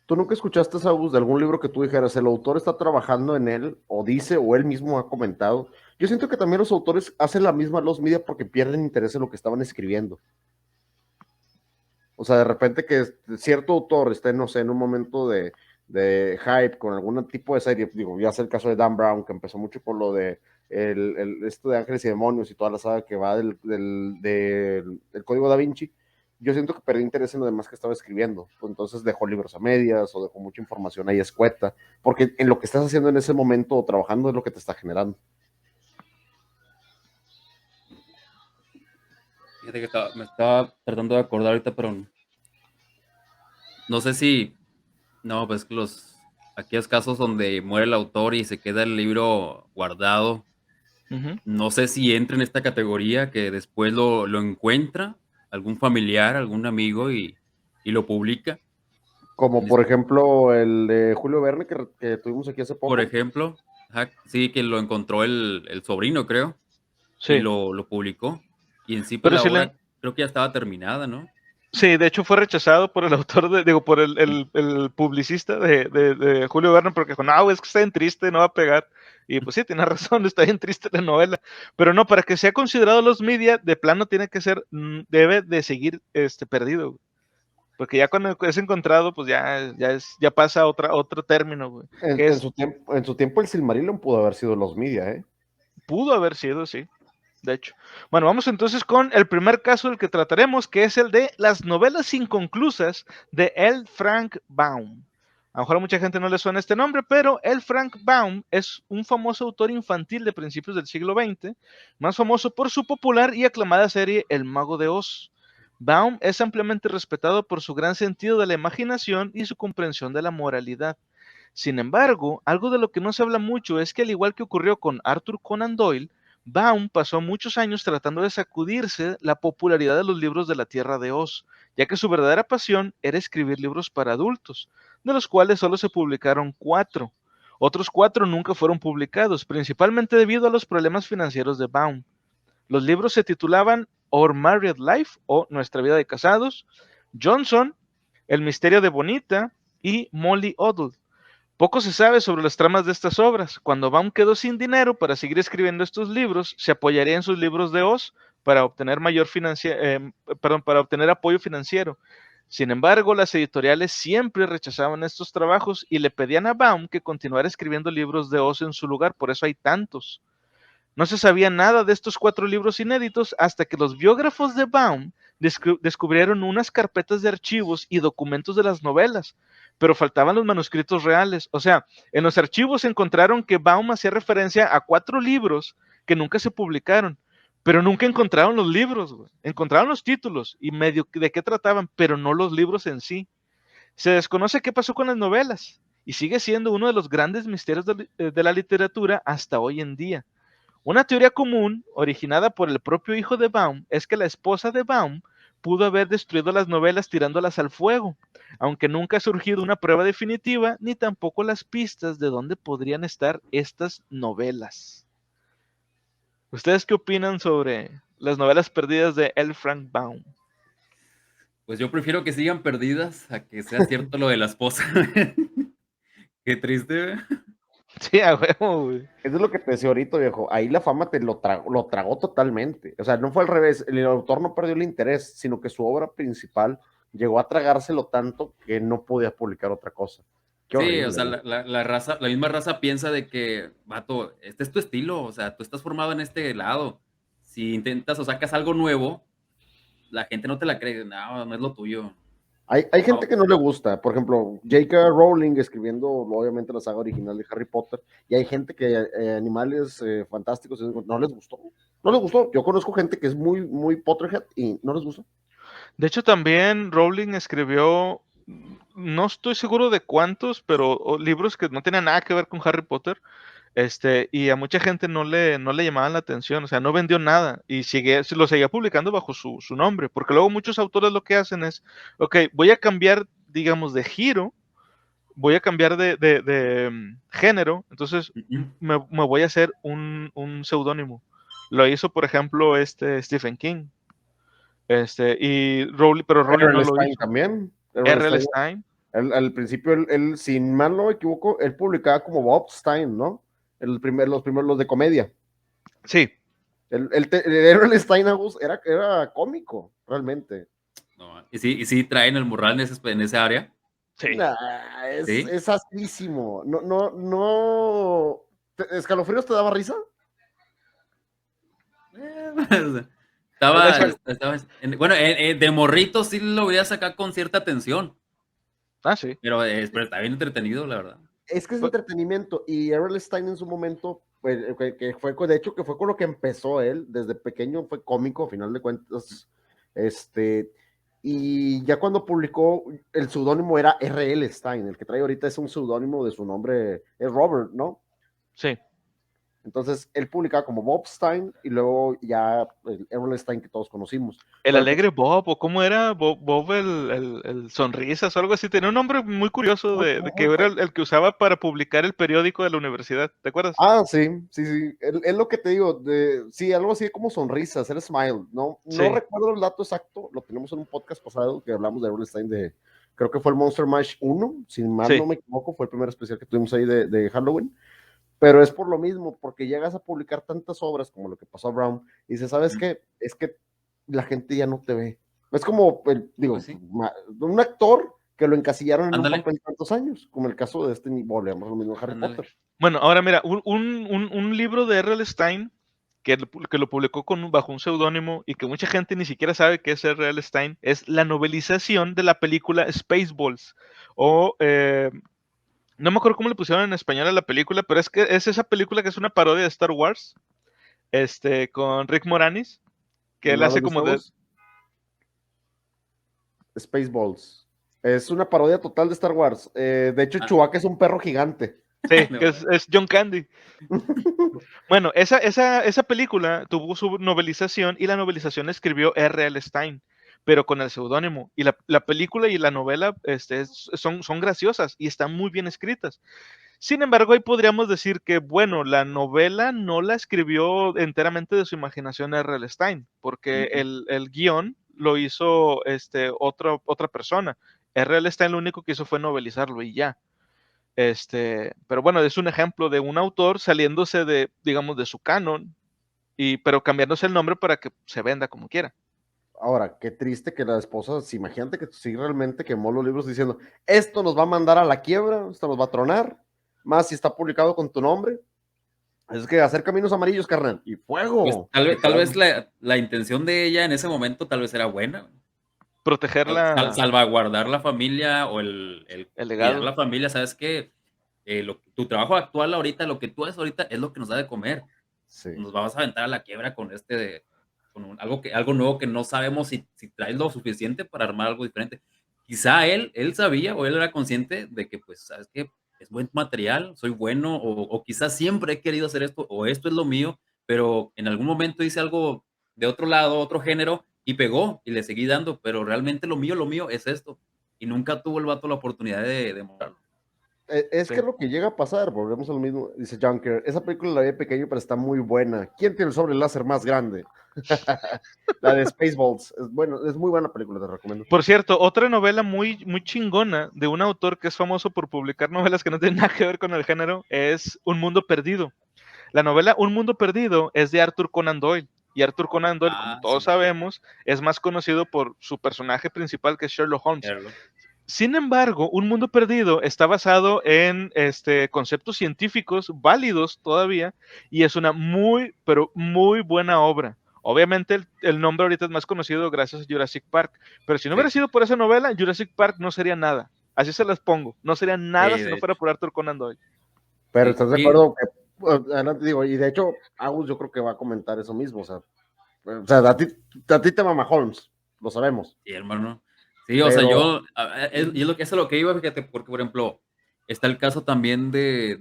S2: ¿Tú nunca escuchaste, Saúl, de algún libro que tú dijeras, el autor está trabajando en él, o dice, o él mismo ha comentado? Yo siento que también los autores hacen la misma los media porque pierden interés en lo que estaban escribiendo. O sea, de repente que cierto autor esté, no sé, en un momento de hype con algún tipo de serie, digo, ya sé el caso de Dan Brown, que empezó mucho por lo de esto de Ángeles y Demonios y toda la saga que va del Código Da Vinci. Yo siento que perdí interés en lo demás que estaba escribiendo, entonces dejó libros a medias o dejó mucha información ahí escueta, porque en lo que estás haciendo en ese momento o trabajando es lo que te está generando.
S3: Fíjate que me estaba tratando de acordar ahorita, pero no sé si... No, pues que aquellos casos donde muere el autor y se queda el libro guardado,
S1: Ujú.
S3: no sé si entra en esta categoría que después lo encuentra algún familiar, algún amigo y lo publica.
S2: Como
S3: En
S2: por
S3: este-
S2: ejemplo el de Julio Verne que tuvimos aquí hace
S3: por
S2: poco.
S3: ejemplo, ajá, sí, que lo encontró el sobrino, creo, y
S1: Sí,
S3: lo publicó. Y en sí, pues
S1: pero
S3: la
S1: sí
S3: obra creo que ya estaba terminada, ¿no?
S1: sí, de hecho fue rechazado por el autor, digo, por
S3: Mm.
S1: el publicista de Julio Verne, porque dijo, no, es que está bien triste, no va a pegar. Y pues sí, tiene razón, está bien triste la novela. Pero no, para que sea considerado los media, de plano tiene que ser, debe de seguir perdido. Porque ya cuando es encontrado, pues ya pasa otro término, güey. Que es,
S2: En su tiempo el Silmarillion pudo haber sido los media, ¿eh?
S1: pudo haber sido, sí. De hecho. Bueno, vamos entonces con el primer caso del que trataremos, que es el de las novelas inconclusas de L. Frank Baum. A lo mejor a mucha gente no le suena este nombre, pero L. Frank Baum es un famoso autor infantil de principios del siglo XX, más famoso por su popular y aclamada serie El Mago de Oz. Baum es ampliamente respetado por su gran sentido de la imaginación y su comprensión de la moralidad. Sin embargo, algo de lo que no se habla mucho es que al igual que ocurrió con Arthur Conan Doyle, Baum pasó muchos años tratando de sacudirse la popularidad de los libros de la Tierra de Oz, ya que su verdadera pasión era escribir libros para adultos, de los cuales solo se publicaron 4. Otros 4 nunca fueron publicados, principalmente debido a los problemas financieros de Baum. Los libros se titulaban Our Married Life o Nuestra Vida de Casados, Johnson, El Misterio de Bonita y Molly Odell. Poco se sabe sobre las tramas de estas obras. Cuando Baum quedó sin dinero para seguir escribiendo estos libros, se apoyaría en sus libros de Oz para obtener para obtener apoyo financiero. Sin embargo, las editoriales siempre rechazaban estos trabajos y le pedían a Baum que continuara escribiendo libros de Oz en su lugar, por eso hay tantos. No se sabía nada de estos 4 libros inéditos hasta que los biógrafos de Baum descubrieron unas carpetas de archivos y documentos de las novelas, pero faltaban los manuscritos reales. O sea, en los archivos encontraron que Baum hacía referencia a 4 libros que nunca se publicaron, pero nunca encontraron los libros, güey. Encontraron los títulos y medio de qué trataban, pero no los libros en sí. Se desconoce qué pasó con las novelas y sigue siendo uno de los grandes misterios de la literatura hasta hoy en día. Una teoría común, originada por el propio hijo de Baum, es que la esposa de Baum pudo haber destruido las novelas tirándolas al fuego, aunque nunca ha surgido una prueba definitiva ni tampoco las pistas de dónde podrían estar estas novelas. ¿Ustedes qué opinan sobre las novelas perdidas de L. Frank Baum?
S3: Pues yo prefiero que sigan perdidas a que sea cierto lo de la esposa. Qué triste, güey.
S1: Sí, a huevo, güey.
S2: Eso es lo que te decía ahorita, viejo. Ahí la fama lo tragó totalmente. O sea, no fue al revés. El autor no perdió el interés, sino que su obra principal llegó a tragárselo tanto que no podía publicar otra cosa. Qué
S3: Sí, o
S2: horrible,
S3: sea,
S2: ¿no?
S3: la raza, la misma raza piensa de que, vato, este es tu estilo, o sea, tú estás formado en este lado. Si intentas o sacas algo nuevo, la gente no te la cree, no, no es lo tuyo.
S2: Hay gente
S3: No,
S2: que no le gusta, por ejemplo, J.K. Rowling escribiendo obviamente la saga original de Harry Potter, y hay gente que Animales Fantásticos no les gustó, no les gustó. Yo conozco gente que es muy Potterhead y no les gustó.
S1: De hecho, también Rowling escribió, no estoy seguro de cuántos, pero libros que no tenían nada que ver con Harry Potter. Y a mucha gente no le llamaban la atención, o sea, no vendió nada y lo seguía publicando bajo su nombre, porque luego muchos autores lo que hacen es, ok, voy a cambiar, digamos, de giro, voy a cambiar de género, entonces
S3: mm.
S1: me voy a hacer un seudónimo. Lo hizo, por ejemplo, Stephen King, pero Rowling no
S2: R.L.
S1: lo
S2: Stein
S1: hizo.
S2: también. R.L.
S1: R.L.
S2: Stein,
S1: Stein,
S2: al principio, si mal no me equivoco, él publicaba como Bob Stein, ¿no? Los primeros, los de comedia.
S1: sí,
S2: El R.L. Stein era cómico, realmente.
S3: No, y sí traen el morral en ese área,
S1: sí.
S2: Nah,
S3: ¿sí?
S2: es asquísimo. No. ¿Escalofríos te daba risa?
S1: Es
S3: Estaba,
S1: esa-
S3: bueno, de morrito sí lo voy a sacar con cierta atención,
S1: sí.
S3: pero está bien entretenido, la verdad.
S2: Es que es entretenimiento y R.L. Stein en su momento que fue, de hecho, que fue con lo que empezó él, desde pequeño fue cómico, a final de cuentas, y ya cuando publicó, el seudónimo era R.L. Stein, el que trae ahorita es un seudónimo de su nombre, es Robert, ¿no?
S1: Sí.
S2: Entonces, él publicaba como Bob Stein y luego ya el R.L. Stein que todos conocimos.
S1: El
S2: Pero
S1: alegre Bob, o cómo era, Bob el sonrisas o algo así, tenía un nombre muy curioso de que era el que usaba para publicar el periódico de la universidad, ¿te acuerdas?
S2: Sí, sí, sí, es lo que te digo, sí, algo así como sonrisas, el smile, no
S1: Sí.
S2: recuerdo el dato exacto, lo tenemos en un podcast pasado que hablamos de R.L. Stein, creo que fue el Monster Mash 1, si mal
S1: Sí.
S2: no me equivoco, fue el primer especial que tuvimos ahí de Halloween, pero es por lo mismo, porque llegas a publicar tantas obras como lo que pasó a Brown, y dices, ¿sabes qué? Es que la gente ya no te ve. Es como,
S3: Pues sí,
S2: un actor que lo encasillaron en un
S3: ándale,
S2: papel tantos años, como el caso de volvemos lo mismo de Harry
S3: ándale.
S2: Potter.
S1: Bueno, ahora mira, un libro de R.L. Stein que lo publicó bajo un seudónimo y que mucha gente ni siquiera sabe que es R.L. Stein, es la novelización de la película Spaceballs. O, no me acuerdo cómo le pusieron en español a la película, pero es que es esa película que es una parodia de Star Wars, con Rick Moranis, que él
S2: ¿No lo
S1: hace
S2: viste,
S1: como de...
S2: vos? Spaceballs. Es una parodia total de Star Wars. De hecho,
S3: Ah,
S2: Chewbacca es un perro gigante.
S1: Sí,
S3: no,
S1: que es John Candy. Bueno, esa película tuvo su novelización y la novelización la escribió R.L. Stein, pero con el seudónimo. Y la película y la novela son graciosas y están muy bien escritas. Sin embargo, ahí podríamos decir que, bueno, la novela no la escribió enteramente de su imaginación R.L. Stein, porque el guión lo hizo otra persona. R.L. Stein lo único que hizo fue novelizarlo y ya. Pero bueno, es un ejemplo de un autor saliéndose de, digamos, de su canon, pero cambiándose el nombre para que se venda como quiera.
S2: Ahora, qué triste que la esposa, si imagínate que sí realmente quemó los libros diciendo, esto nos va a mandar a la quiebra, esto nos va a tronar, más si está publicado con tu nombre. Es que hacer caminos amarillos, carnal, y
S3: pues
S2: fuego.
S3: tal vez la intención de ella en ese momento tal vez era buena.
S1: Protegerla,
S3: Salvaguardar la familia o el
S1: el
S3: cuidar
S1: legado.
S3: la familia, ¿sabes qué? Tu trabajo actual ahorita, lo que tú haces ahorita es lo que nos da de comer.
S2: Sí.
S3: Nos vamos a aventar a la quiebra con algo nuevo que no sabemos si traes lo suficiente para armar algo diferente. Quizá él sabía o él era consciente de que, pues, ¿sabes qué? Es buen material, soy bueno, o quizás siempre he querido hacer esto, o esto es lo mío, pero en algún momento hice algo de otro lado, otro género, y pegó, y le seguí dando, pero realmente lo mío es esto. Y nunca tuvo el vato la oportunidad de mostrarlo.
S2: Es que
S1: Sí.
S2: lo que llega a pasar, volvemos a lo mismo, dice Junker, esa película la vi pequeño, pero está muy buena. ¿Quién tiene el sobre láser más grande? La de Spaceballs. Es muy buena película, te recomiendo.
S1: Por cierto, otra novela muy chingona de un autor que es famoso por publicar novelas que no tienen nada que ver con el género es Un Mundo Perdido. La novela Un Mundo Perdido es de Arthur Conan Doyle. Y Arthur Conan Doyle, como
S3: Ah,
S1: todos
S3: sí,
S1: sabemos, es más conocido por su personaje principal que es Sherlock Holmes.
S3: Sherlock.
S1: Sin embargo, Un Mundo Perdido está basado en conceptos científicos válidos todavía y es una pero muy buena obra. Obviamente el nombre ahorita es más conocido gracias a Jurassic Park, pero si no hubiera
S3: Sí,
S1: sido por esa novela, Jurassic Park no sería nada. Así se las pongo. No sería
S3: sí,
S1: nada si no
S3: de
S1: fuera
S3: hecho.
S1: por Arthur Conan Doyle.
S2: Pero
S3: Sí,
S2: estás de
S3: sí,
S2: acuerdo que, adelante digo, y de hecho, Agus yo creo que va a comentar eso mismo, o sea, a ti te mama Holmes, lo sabemos,
S3: sí, hermano. Sí, o sea,
S2: pero
S3: y eso es lo que iba, fíjate, porque, por ejemplo, está el caso también de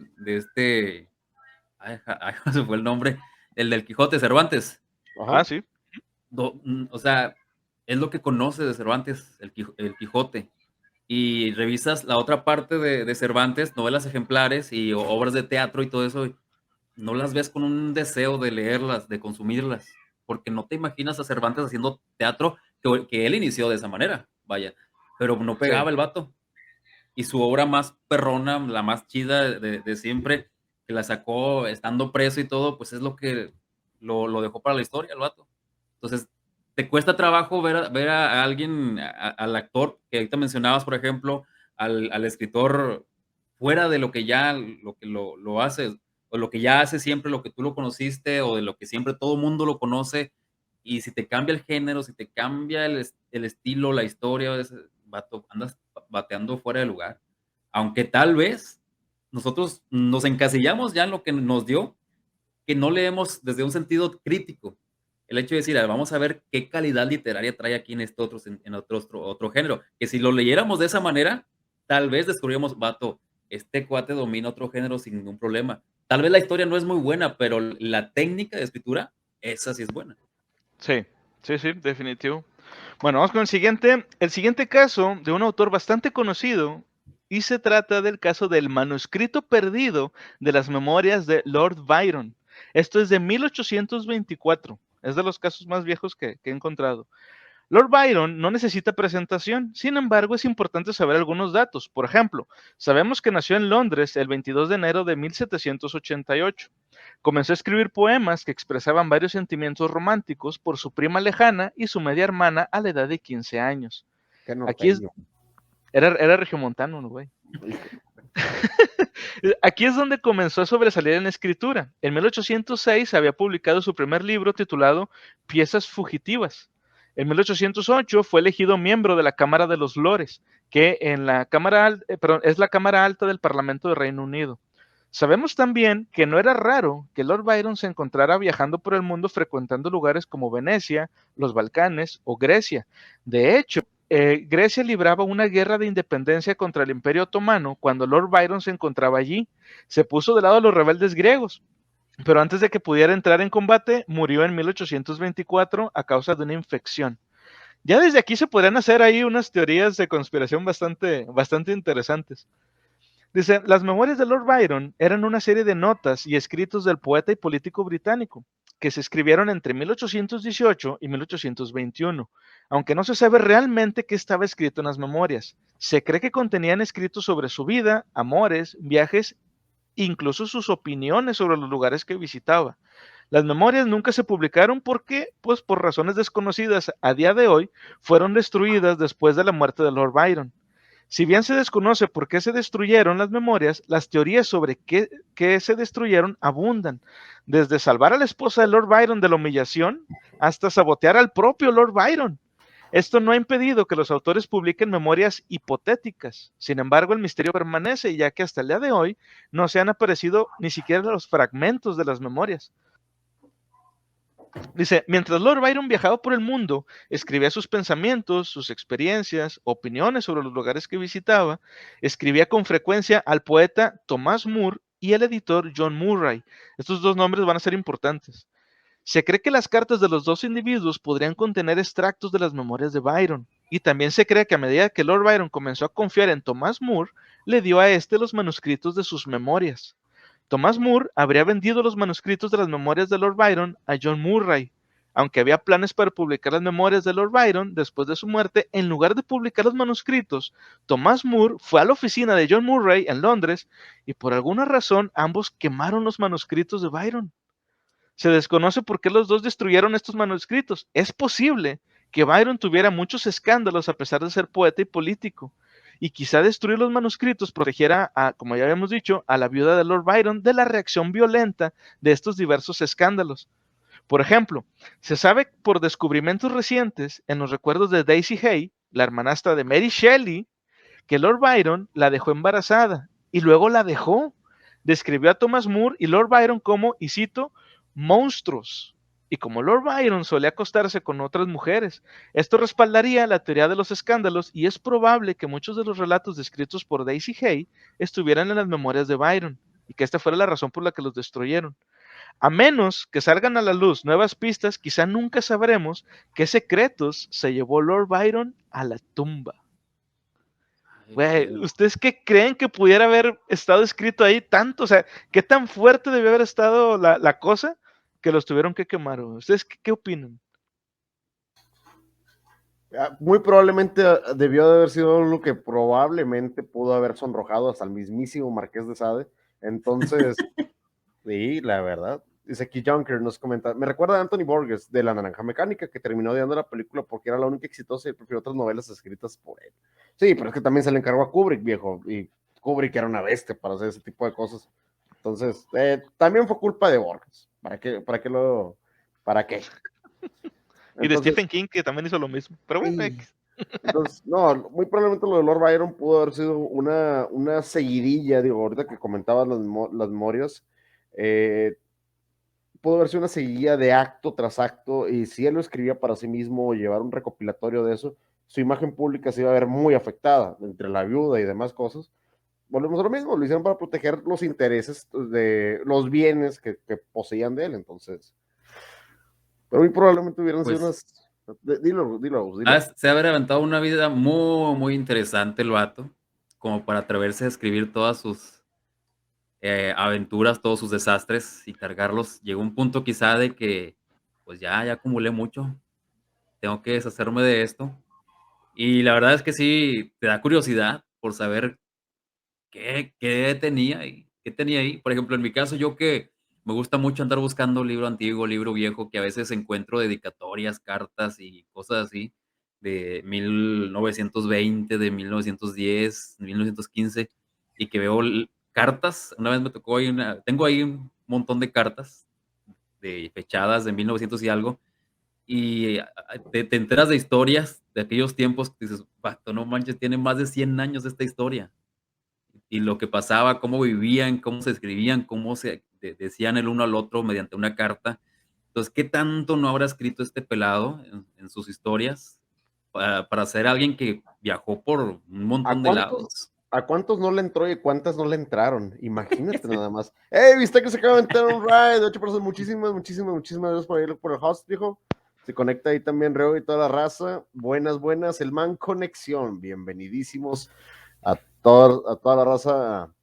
S3: ay, se fue el nombre, el del Quijote Cervantes.
S1: Ah,
S2: ajá,
S1: sí.
S3: O sea, es lo que conoce de Cervantes, el Quijote. Y revisas la otra parte de Cervantes, novelas ejemplares y obras de teatro y todo eso, y no las ves con un deseo de leerlas, de consumirlas, porque no te imaginas a Cervantes haciendo teatro que él inició de esa manera, vaya, pero no
S1: Sí.
S3: pegaba el vato. Y su obra más perrona, la más chida de siempre, que la sacó estando preso y todo, pues es lo que lo dejó para la historia el vato. Entonces, te cuesta trabajo ver a alguien, al actor que ahorita mencionabas, por ejemplo, al escritor, fuera de lo que ya lo hace, o lo que ya hace siempre, lo que tú lo conociste, o de lo que siempre todo mundo lo conoce, y si te cambia el género, si te cambia el estilo, la historia, vato, andas bateando fuera de lugar. Aunque tal vez nosotros nos encasillamos ya en lo que nos dio, que no leemos desde un sentido crítico. El hecho de decir, vamos a ver qué calidad literaria trae aquí en este otro género. Que si lo leyéramos de esa manera, tal vez descubríamos, vato, este cuate domina otro género sin ningún problema. Tal vez la historia no es muy buena, pero la técnica de escritura, esa sí es buena.
S1: Sí, sí, definitivo. Bueno, vamos con el siguiente. El siguiente caso de un autor bastante conocido y se trata del caso del manuscrito perdido de las memorias de Lord Byron. Esto es de 1824. Es de los casos más viejos que he encontrado. Lord Byron no necesita presentación, sin embargo es importante saber algunos datos. Por ejemplo, sabemos que nació en Londres el 22 de enero de 1788. Comenzó a escribir poemas que expresaban varios sentimientos románticos por su prima lejana y su media hermana a la edad de 15 años.
S2: Qué
S1: Aquí es,
S2: norteño.
S1: era regiomontano, ¿no, güey? Aquí es donde comenzó a sobresalir en la escritura. En 1806 había publicado su primer libro titulado Piezas Fugitivas. En 1808 fue elegido miembro de la Cámara de los Lores, que en la es la Cámara Alta del Parlamento de Reino Unido. Sabemos también que no era raro que Lord Byron se encontrara viajando por el mundo frecuentando lugares como Venecia, los Balcanes o Grecia. De hecho, Grecia libraba una guerra de independencia contra el Imperio Otomano cuando Lord Byron se encontraba allí. Se puso de lado a los rebeldes griegos, pero antes de que pudiera entrar en combate, murió en 1824 a causa de una infección. Ya desde aquí se podrían hacer ahí unas teorías de conspiración bastante interesantes. Dice, las memorias de Lord Byron eran una serie de notas y escritos del poeta y político británico, que se escribieron entre 1818 y 1821, aunque no se sabe realmente qué estaba escrito en las memorias. Se cree que contenían escritos sobre su vida, amores, viajes, incluso sus opiniones sobre los lugares que visitaba. Las memorias nunca se publicaron porque, pues por razones desconocidas a día de hoy, fueron destruidas después de la muerte de Lord Byron. Si bien se desconoce por qué se destruyeron las memorias, las teorías sobre qué se destruyeron abundan, desde salvar a la esposa de Lord Byron de la humillación hasta sabotear al propio Lord Byron. Esto no ha impedido que los autores publiquen memorias hipotéticas. Sin embargo, el misterio permanece, ya que hasta el día de hoy no se han aparecido ni siquiera los fragmentos de las memorias. Dice, mientras Lord Byron viajaba por el mundo, escribía sus pensamientos, sus experiencias, opiniones sobre los lugares que visitaba, escribía con frecuencia al poeta Thomas Moore y el editor John Murray. Estos dos nombres van a ser importantes. Se cree que las cartas de los dos individuos podrían contener extractos de las memorias de Byron, y también se cree que a medida que Lord Byron comenzó a confiar en Thomas Moore, le dio a este los manuscritos de sus memorias. Thomas Moore habría vendido los manuscritos de las memorias de Lord Byron a John Murray. Aunque había planes para publicar las memorias de Lord Byron después de su muerte, en lugar de publicar los manuscritos, Thomas Moore fue a la oficina de John Murray en Londres y por alguna razón ambos quemaron los manuscritos de Byron. Se desconoce por qué los dos destruyeron estos manuscritos. Es posible que Byron tuviera muchos escándalos a pesar de ser poeta y político. Y quizá destruir los manuscritos protegiera, como ya habíamos dicho, a la viuda de Lord Byron de la reacción violenta de estos diversos escándalos. Por ejemplo, se sabe por descubrimientos recientes en los recuerdos de Daisy Hay, la hermanastra de Mary Shelley, que Lord Byron la dejó embarazada y luego la dejó. Describió a Thomas Moore y Lord Byron como, y cito, monstruos. Y como Lord Byron solía acostarse con otras mujeres, esto respaldaría la teoría de los escándalos y es probable que muchos de los relatos descritos por Daisy Hay estuvieran en las memorias de Byron y que esta fuera la razón por la que los destruyeron. A menos que salgan a la luz nuevas pistas, quizá nunca sabremos qué secretos se llevó Lord Byron a la tumba. Güey, ¿ustedes qué creen que pudiera haber estado escrito ahí tanto? O sea, ¿qué tan fuerte debió haber estado la cosa que los tuvieron que quemar? ¿Ustedes qué opinan?
S2: Muy probablemente debió de haber sido lo que probablemente pudo haber sonrojado hasta el mismísimo Marqués de Sade. Entonces, sí, la verdad. Dice aquí Junker nos comenta, me recuerda a Anthony Burgess de La Naranja Mecánica, que terminó odiando la película porque era la única exitosa y prefirió otras novelas escritas por él. Sí, pero es que también se le encargó a Kubrick, viejo, y Kubrick era una bestia para hacer ese tipo de cosas. Entonces, también fue culpa de Burgess. ¿Para qué? ¿Para qué?
S1: Y de
S2: Entonces,
S1: Stephen King, que también hizo lo mismo. Pero bueno,
S2: entonces, no, muy probablemente lo de Lord Byron pudo haber sido una seguidilla, digo, ahorita que comentabas las memorias, pudo haber sido una seguida de acto tras acto, y si él lo escribía para sí mismo o llevar un recopilatorio de eso, su imagen pública se iba a ver muy afectada, entre la viuda y demás cosas. Volvemos a lo mismo, lo hicieron para proteger los intereses de los bienes que poseían de él, entonces. Pero muy probablemente hubieran sido
S3: Pues
S2: unas. Dilo.
S3: se ha haber aventado una vida muy, muy interesante el vato, como para atreverse a escribir todas sus aventuras, todos sus desastres y cargarlos. Llegó un punto quizá de que, pues ya acumulé mucho, tengo que deshacerme de esto. Y la verdad es que sí, te da curiosidad por saber qué tenía y qué tenía ahí. Por ejemplo, en mi caso, yo que me gusta mucho andar buscando libro antiguo, libro viejo, que a veces encuentro dedicatorias, cartas y cosas así de 1920, de 1910, 1915, y que veo cartas. Una vez me tocó ahí tengo ahí un montón de cartas de fechadas de 1900 y algo, y te enteras de historias de aquellos tiempos que dices, vato, no manches, tiene más de 100 años esta historia. Y lo que pasaba, cómo vivían, cómo se escribían, cómo se decían el uno al otro mediante una carta. Entonces, ¿qué tanto no habrá escrito este pelado en sus historias para ser alguien que viajó por un
S2: ¿A
S3: montón de
S2: cuántos,
S3: lados?
S2: a cuántos no le entró y cuántas no le entraron? Imagínate nada más. ¡Ey! ¿Viste que se acaba de entrar un ride de 8 personas? Muchísimas gracias por el host, viejo. Se conecta ahí también Reo y toda la raza. Buenas, el man Conexión. Bienvenidísimos a toda la raza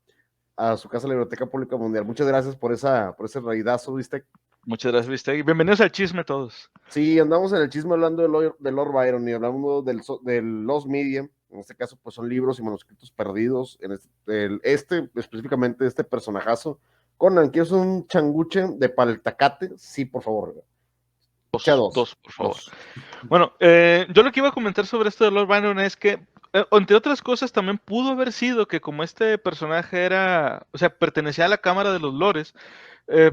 S2: a su casa, la Biblioteca Pública Mundial. Muchas gracias por ese raidazo, ¿viste?
S1: Muchas gracias, Vistegui. Bienvenidos al chisme todos.
S2: Sí, andamos en el chisme hablando de Lord Byron y hablamos de los media. En este caso, pues son libros y manuscritos perdidos. Específicamente, este personajazo. Conan, ¿quieres un changuche de paltacate? Sí, por favor. Echa
S1: Dos, por favor.
S2: dos.
S1: Bueno, yo lo que iba a comentar sobre esto de Lord Byron es que, entre otras cosas, también pudo haber sido que como este personaje era, o sea, pertenecía a la Cámara de los Lores.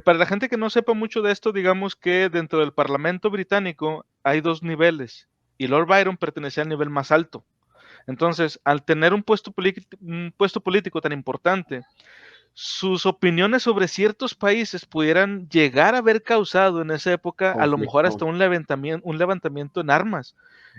S1: Para la gente que no sepa mucho de esto, digamos que dentro del Parlamento británico hay dos niveles y Lord Byron pertenecía al nivel más alto. Entonces, al tener un puesto político tan importante, sus opiniones sobre ciertos países pudieran llegar a haber causado en esa época a lo mejor hasta
S2: Conflicto.
S1: un levantamiento en armas.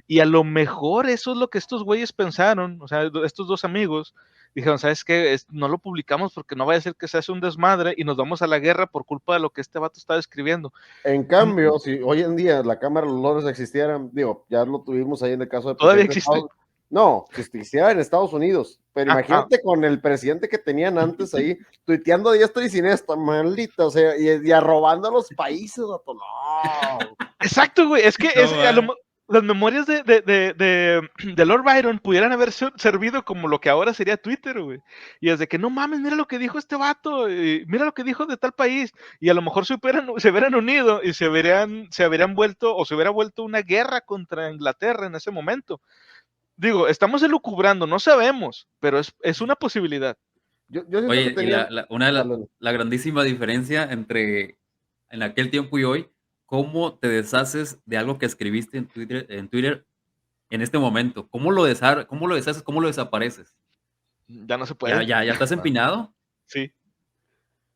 S1: Y a lo mejor eso es lo que estos güeyes pensaron, o sea, estos dos amigos, dijeron, ¿sabes qué? No lo publicamos porque no vaya a ser que se hace un desmadre y nos vamos a la guerra por culpa de lo que este vato estaba escribiendo.
S2: En cambio, si hoy en día la Cámara de los Lores existiera, digo, ya lo tuvimos ahí en el caso del
S1: Todavía
S2: presidente de
S1: existe.
S2: Estados Unidos. No, si existiera en Estados Unidos, pero
S1: Ah,
S2: imagínate con el presidente que tenían antes ahí, tuiteando a diestra y siniestra, maldita, o sea, y arrobando a los países, vato, no.
S1: exacto, güey. Es que
S3: No,
S1: las memorias de Lord Byron pudieran haber servido como lo que ahora sería Twitter, güey. Y es de que no mames, mira lo que dijo este vato, y mira lo que dijo de tal país. Y a lo mejor se hubieran unido y se habrían vuelto, o se hubiera vuelto una guerra contra Inglaterra en ese momento. Digo, estamos elucubrando, no sabemos, pero es una posibilidad.
S2: Yo siento que
S3: oye, y
S2: tenían.
S3: una de
S2: Dale.
S3: la grandísima diferencia entre en aquel tiempo y hoy, ¿cómo te deshaces de algo que escribiste en Twitter en este momento? ¿Cómo lo deshaces? ¿Cómo lo desapareces?
S1: Ya no se
S3: ¿Ya,
S1: puede.
S3: ya, ya estás empinado?
S1: Sí.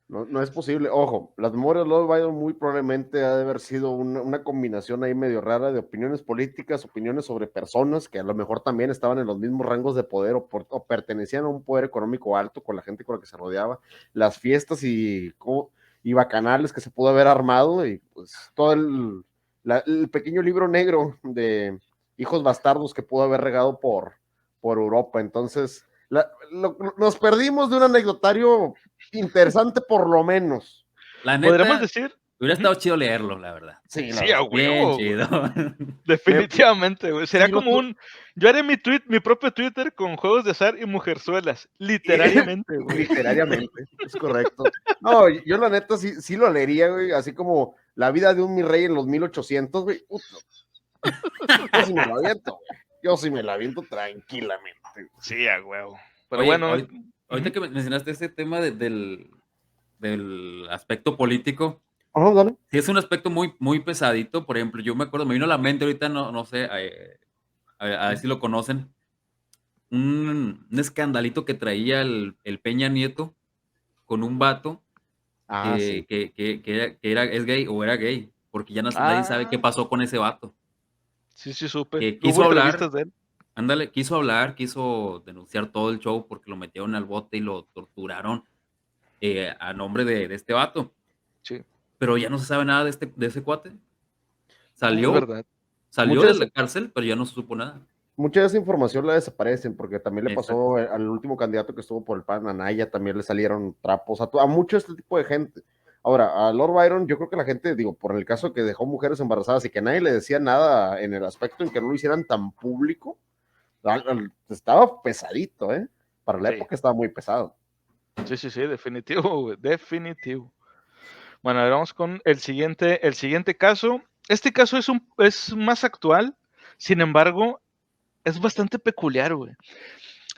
S2: No es posible. Ojo, las memorias de Lord Byron muy probablemente ha de haber sido una combinación ahí medio rara de opiniones políticas, opiniones sobre personas que a lo mejor también estaban en los mismos rangos de poder o pertenecían a un poder económico alto con la gente con la que se rodeaba, las fiestas y bacanales que se pudo haber armado y pues todo el pequeño libro negro de hijos bastardos que pudo haber regado por Europa. Entonces, nos perdimos de un anecdotario interesante por lo menos.
S3: La
S1: Podríamos
S3: neta,
S1: decir,
S3: hubiera
S1: ujú,
S3: estado chido leerlo, la verdad.
S2: Sí, la
S1: sí, a
S2: verdad.
S3: Bien
S1: huevo, güey.
S3: chido.
S2: Me-
S1: Definitivamente, güey. Sería
S2: sí,
S1: como yo haré mi propio Twitter con juegos de azar y mujerzuelas. Literariamente, güey.
S2: literariamente, es correcto. No, yo la neta sí lo leería, güey, así como La vida de un mi rey en los 1800, güey. Puta, yo sí me lo aviento, güey. Yo sí me lo aviento tranquilamente.
S1: Sí, a huevo. Pero
S3: Oye,
S1: bueno,
S3: ahorita
S1: ujú.
S3: que mencionaste ese tema del aspecto político,
S2: Ajá, dale.
S3: sí es un aspecto muy, muy pesadito. Por ejemplo, yo me acuerdo, me vino a la mente ahorita, no sé, a ver si lo conocen, un escandalito que traía el Peña Nieto con un vato
S2: Ah, sí.
S3: es gay o era gay, porque ya nadie sabe qué
S1: Ah,
S3: pasó con ese vato.
S1: sí, sí supe.
S3: Que
S1: Hubo
S3: quiso
S1: entrevistas
S3: hablar,
S1: de él.
S3: ándale, quiso hablar, quiso denunciar todo el show porque lo metieron al bote y lo torturaron a nombre de este vato.
S1: Sí,
S3: Pero ya no se sabe nada de ese cuate.
S1: es
S3: Salió,
S1: verdad.
S3: salió de
S2: Muchas,
S3: la cárcel, pero ya no se supo nada.
S2: mucha de esa información la desaparecen, porque también le pasó
S3: Exacto.
S2: al último candidato que estuvo por el PAN, Anaya, también le salieron trapos a mucho este tipo de gente. Ahora, a Lord Byron, yo creo que la gente, digo, por el caso que dejó mujeres embarazadas y que nadie le decía nada en el aspecto en que no lo hicieran tan público, estaba pesadito, ¿eh? Para la
S1: Sí,
S2: época estaba muy pesado.
S1: sí, sí, sí, definitivo, güey, definitivo. Bueno, a ver, vamos con el siguiente caso. Este caso es más actual, sin embargo, es bastante peculiar, güey.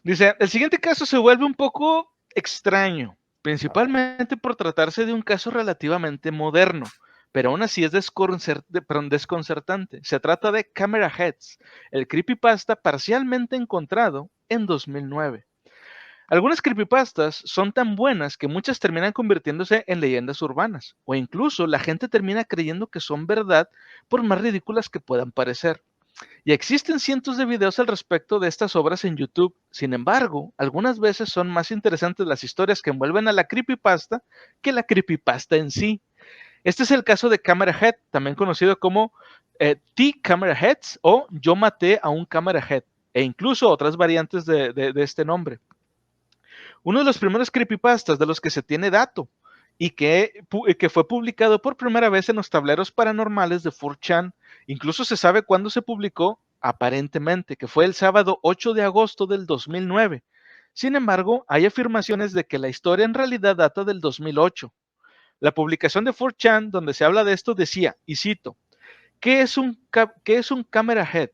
S1: Dice, el siguiente caso se vuelve un poco extraño,
S2: A ver.
S1: principalmente por tratarse de un caso relativamente moderno, pero aún así es desconcertante. Se trata de Camera Heads, el creepypasta parcialmente encontrado en 2009. Algunas creepypastas son tan buenas que muchas terminan convirtiéndose en leyendas urbanas, o incluso la gente termina creyendo que son verdad por más ridículas que puedan parecer. Y existen cientos de videos al respecto de estas obras en YouTube. Sin embargo, algunas veces son más interesantes las historias que envuelven a la creepypasta que la creepypasta en sí. Este es el caso de Camera Head, también conocido como T-Camera Heads o Yo maté a un Camera Head, e incluso otras variantes de este nombre. Uno de los primeros creepypastas de los que se tiene dato y que fue publicado por primera vez en los tableros paranormales de 4chan. Incluso se sabe cuándo se publicó, aparentemente, que fue el sábado 8 de agosto del 2009. Sin embargo, hay afirmaciones de que la historia en realidad data del 2008. La publicación de 4chan, donde se habla de esto, decía, y cito, ¿qué es un camera head?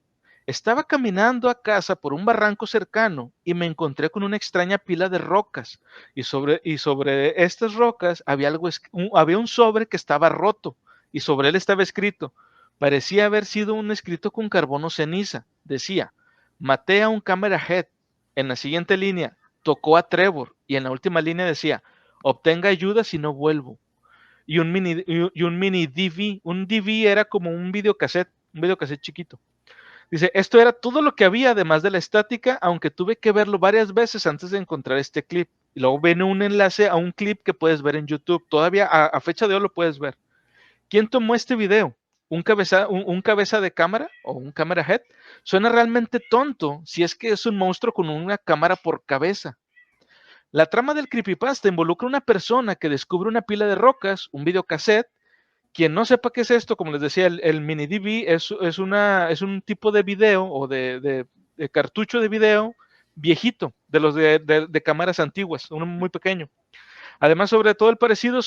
S1: Estaba caminando a casa por un barranco cercano y me encontré con una extraña pila de rocas. Y sobre estas rocas había un sobre que estaba roto y sobre él estaba escrito. Parecía haber sido un escrito con carbono ceniza. Decía, maté a un camera head. En la siguiente línea, tocó a Trevor. Y en la última línea decía, obtenga ayuda si no vuelvo y un mini DV. Un DV era como un videocassette chiquito. Dice, esto era todo lo que había además de la estática, aunque tuve que verlo varias veces antes de encontrar este clip. Y luego viene un enlace a un clip que puedes ver en YouTube. Todavía a fecha de hoy lo puedes ver. ¿Quién tomó este video? ¿Un cabeza de cámara o un camera head? Suena realmente tonto si es que es un monstruo con una cámara por cabeza. La trama del creepypasta involucra a una persona que descubre una pila de rocas, un videocassette. Quien no sepa qué es esto, como les decía, el mini DV es un tipo de video o de cartucho de video viejito, de los de cámaras antiguas, uno muy pequeño. Además, sobre todo el parecido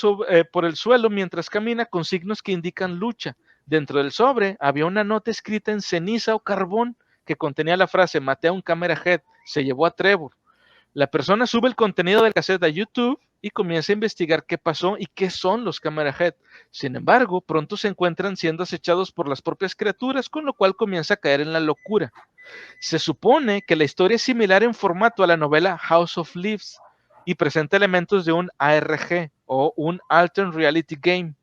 S1: por el suelo mientras camina con signos que indican lucha. Dentro del sobre había una nota escrita en ceniza o carbón que contenía la frase, maté a un camera head, se llevó a Trevor. La persona sube el contenido del cassette a YouTube y comienza a investigar qué pasó y qué son los Camera Head. Sin embargo, pronto se encuentran siendo acechados por las propias criaturas, con lo cual comienza a caer en la locura. Se supone que la historia es similar en formato a la novela House of Leaves y presenta elementos de un ARG o un Alternate Reality Game.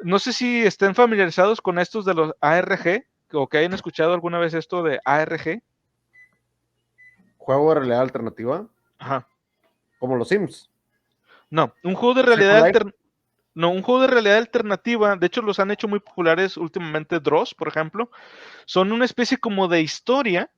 S1: No sé si estén familiarizados con estos de los ARG o que hayan escuchado alguna vez esto de ARG.
S2: Juego de realidad alternativa,
S1: Ajá.
S2: como los Sims.
S1: No, un juego de realidad
S2: Second Life.
S1: alternativa. No, un juego de realidad alternativa, de hecho los han hecho muy populares últimamente Dross, por ejemplo, son una especie como de historia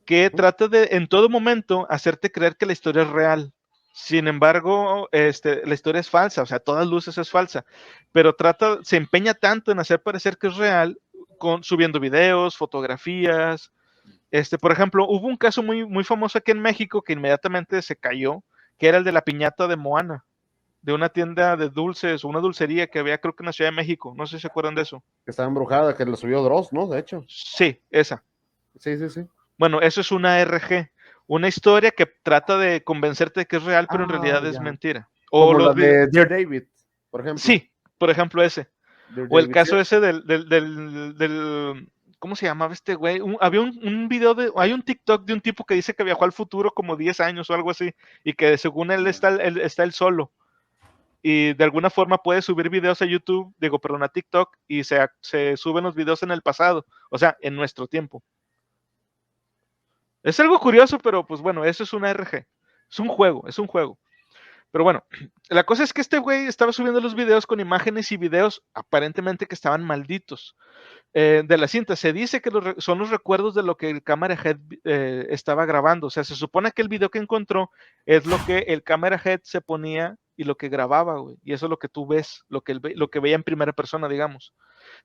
S1: que trata de en todo momento hacerte creer que la historia es real. Sin embargo, la historia es falsa, o sea, a todas luces es falsa, pero se empeña tanto en hacer parecer que es real, subiendo videos, fotografías. Por ejemplo, hubo un caso muy, muy famoso aquí en México que inmediatamente se cayó, que era el de la piñata de Moana, de una tienda de dulces, una dulcería que había creo que en la Ciudad de México, no sé si se acuerdan de eso.
S2: Que estaba embrujada, que lo subió Dross, ¿no? De hecho.
S1: Sí, esa.
S2: Sí, sí, sí.
S1: Bueno, eso es una RG, una historia que trata de convencerte de que es real, pero en
S2: Ah,
S1: realidad es
S2: ya.
S1: mentira. O
S2: Como la
S1: los videos.
S2: de Dear David, por ejemplo.
S1: Sí, por ejemplo ese.
S2: Dear
S1: O el
S2: David, sí.
S1: caso ese ¿cómo se llamaba este güey? Había un video hay un TikTok de un tipo que dice que viajó al futuro como 10 años o algo así, y que según él está él solo. y de alguna forma puedes subir videos a YouTube, a TikTok, y se suben los videos en el pasado, o sea, en nuestro tiempo. Es algo curioso, pero pues bueno, eso es una RG. Es un juego. Pero bueno, la cosa es que este güey estaba subiendo los videos con imágenes y videos aparentemente que estaban malditos. De la cinta, se dice que son los recuerdos de lo que el Camera Head estaba grabando. O sea, se supone que el video que encontró es lo que el Camera Head se ponía y lo que grababa, güey. Y eso es lo que tú ves, lo que veía en primera persona, digamos.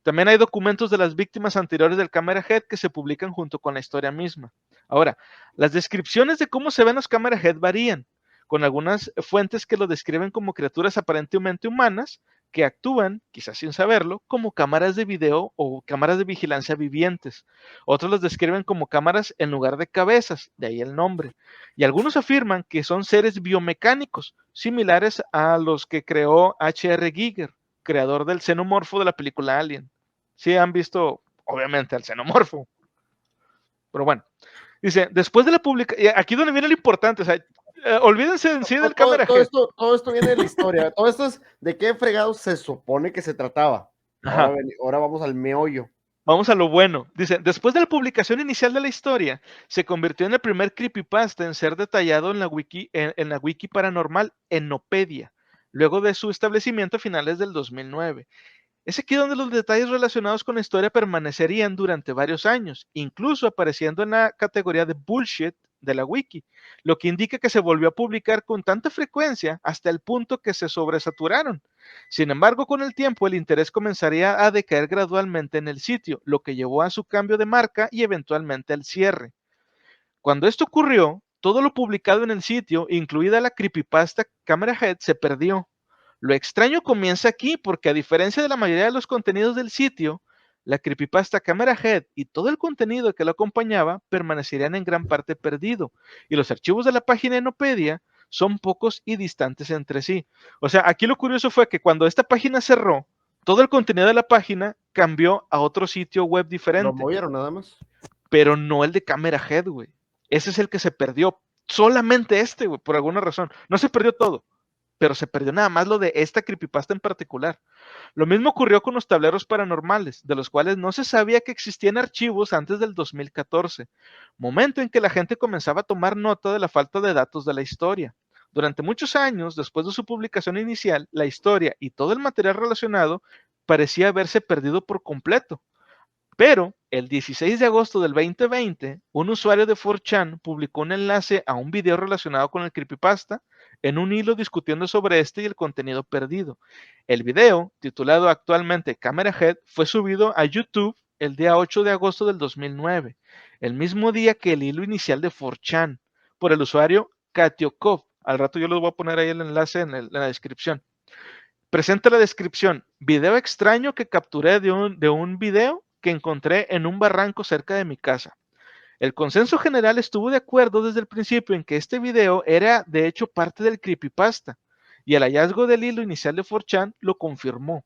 S1: También hay documentos de las víctimas anteriores del Camera Head que se publican junto con la historia misma. Ahora, las descripciones de cómo se ven los Camera Head varían, con algunas fuentes que lo describen como criaturas aparentemente humanas que actúan, quizás sin saberlo, como cámaras de video o cámaras de vigilancia vivientes. Otros los describen como cámaras en lugar de cabezas, de ahí el nombre. Y algunos afirman que son seres biomecánicos, similares a los que creó H.R. Giger, creador del xenomorfo de la película Alien. Sí han visto, obviamente, al xenomorfo. Pero bueno, dice, después de la publicación, aquí donde viene lo importante, o sea, olvídense en sí del Camera Head.
S2: Todo esto viene de la historia. Todo esto es de qué fregados se supone que se trataba. Ahora vamos al meollo.
S1: Vamos a lo bueno. Dice, después de la publicación inicial de la historia, se convirtió en el primer creepypasta en ser detallado en la wiki paranormal Enopedia, luego de su establecimiento a finales del 2009. Es aquí donde los detalles relacionados con la historia permanecerían durante varios años, incluso apareciendo en la categoría de bullshit de la wiki, lo que indica que se volvió a publicar con tanta frecuencia hasta el punto que se sobresaturaron. Sin embargo, con el tiempo el interés comenzaría a decaer gradualmente en el sitio, lo que llevó a su cambio de marca y eventualmente al cierre. Cuando esto ocurrió, todo lo publicado en el sitio, incluida la creepypasta Camera Head, se perdió. Lo extraño comienza aquí porque a diferencia de la mayoría de los contenidos del sitio, la creepypasta Camera Head y todo el contenido que lo acompañaba permanecerían en gran parte perdido, y los archivos de la página Enopedia son pocos y distantes entre sí. O sea, aquí lo curioso fue que cuando esta página cerró, todo el contenido de la página cambió a otro sitio web
S2: Lo
S1: diferente,
S2: movieron nada más.
S1: pero no el de Camera Head, güey. Ese es el que se perdió. Solamente este, güey, por alguna razón. No se perdió todo, pero se perdió nada más lo de esta creepypasta en particular. Lo mismo ocurrió con los tableros paranormales, de los cuales no se sabía que existían archivos antes del 2014, momento en que la gente comenzaba a tomar nota de la falta de datos de la historia. Durante muchos años, después de su publicación inicial, la historia y todo el material relacionado parecía haberse perdido por completo. Pero el 16 de agosto del 2020, un usuario de 4chan publicó un enlace a un video relacionado con el creepypasta en un hilo discutiendo sobre este y el contenido perdido. El video, titulado actualmente Camera Head, fue subido a YouTube el día 8 de agosto del 2009, el mismo día que el hilo inicial de 4chan, por el usuario Katiokov. Al rato yo les voy a poner ahí el enlace en la descripción. Presenta la descripción: video extraño que capturé de un video que encontré en un barranco cerca de mi casa. El consenso general estuvo de acuerdo desde el principio en que este video era de hecho parte del creepypasta, y el hallazgo del hilo inicial de 4chan lo confirmó.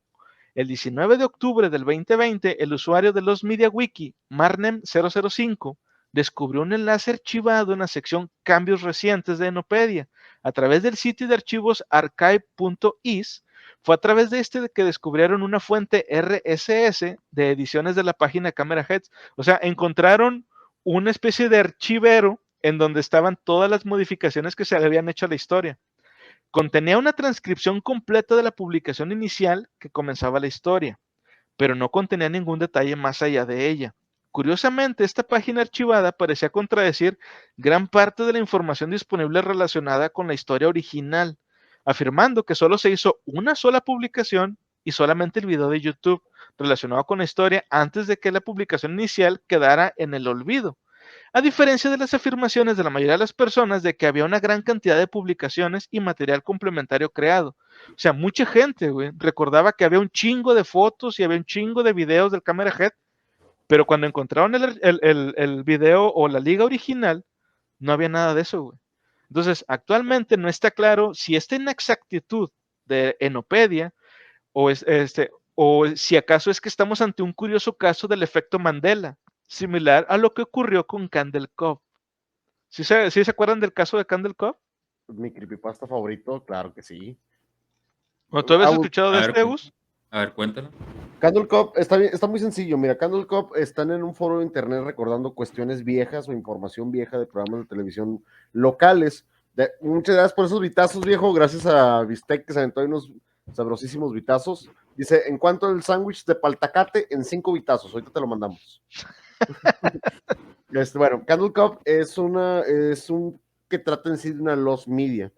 S1: El 19 de octubre del 2020, el usuario de los MediaWiki, Marnem005, descubrió un enlace archivado en la sección Cambios recientes de Enopedia a través del sitio de archivos archive.is. Fue a través de este que descubrieron una fuente RSS de ediciones de la página Camera Heads. O sea, encontraron una especie de archivero en donde estaban todas las modificaciones que se le habían hecho a la historia. Contenía una transcripción completa de la publicación inicial que comenzaba la historia, pero no contenía ningún detalle más allá de ella. Curiosamente, esta página archivada parecía contradecir gran parte de la información disponible relacionada con la historia original, afirmando que solo se hizo una sola publicación y solamente el video de YouTube relacionado con la historia antes de que la publicación inicial quedara en el olvido. A diferencia de las afirmaciones de la mayoría de las personas de que había una gran cantidad de publicaciones y material complementario creado. O sea, mucha gente, güey, recordaba que había un chingo de fotos y había un chingo de videos del Camera Head, pero cuando encontraron el video o la liga original, no había nada de eso, güey. Entonces, actualmente no está claro si esta inexactitud de Enopedia o si acaso es que estamos ante un curioso caso del efecto Mandela, similar a lo que ocurrió con Candle Cove. ¿Sí se acuerdan del caso de Candle Cove?
S2: Mi creepypasta favorito, claro que sí.
S1: ¿O ¿Tú habías
S2: Ah,
S1: escuchado de este, Agus?
S3: A ver, cuéntalo.
S2: Candle Cup está muy sencillo. Mira, Candle Cup están en un foro de internet recordando cuestiones viejas o información vieja de programas de televisión locales. Muchas gracias por esos vitazos, viejo. Gracias a Bistec que se aventó ahí unos sabrosísimos vitazos. Dice, en cuanto al sándwich de paltacate, en 5 vitazos. Ahorita te lo mandamos. Bueno, Candle Cup es un que trata en sí de una lost media.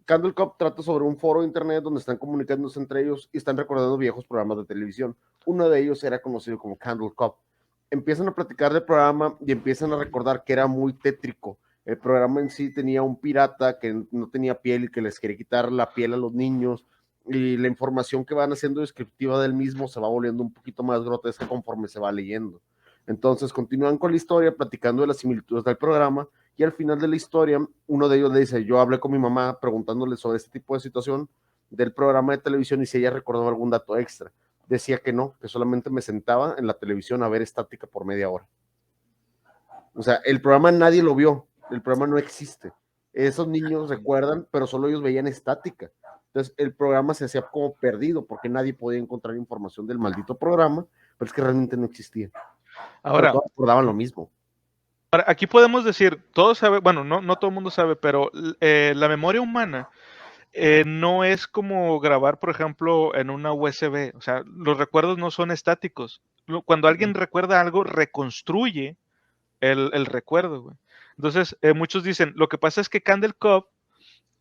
S2: Candle Cup trata sobre un foro de internet donde están comunicándose entre ellos y están recordando viejos programas de televisión. Uno de ellos era conocido como Candle Cup. Empiezan a platicar del programa y empiezan a recordar que era muy tétrico. El programa en sí tenía un pirata que no tenía piel y que les quería quitar la piel a los niños, y la información que van haciendo descriptiva del mismo se va volviendo un poquito más grotesca conforme se va leyendo. Entonces continúan con la historia, platicando de las similitudes del programa, y al final de la historia, uno de ellos le dice, yo hablé con mi mamá preguntándole sobre este tipo de situación del programa de televisión y si ella recordaba algún dato extra. Decía que no, que solamente me sentaba en la televisión a ver estática por media hora. O sea, el programa nadie lo vio, el programa no existe. Esos niños recuerdan, pero solo ellos veían estática. Entonces el programa se hacía como perdido porque nadie podía encontrar información del maldito programa, pero es que realmente no existía.
S1: Ahora,
S2: todos recordaban lo mismo.
S1: Aquí podemos decir, todos saben, bueno, no todo el mundo sabe, pero la memoria humana no es como grabar, por ejemplo, en una USB. O sea, los recuerdos no son estáticos. Cuando alguien recuerda algo, reconstruye el recuerdo, güey. Entonces, muchos dicen, lo que pasa es que Candle Cup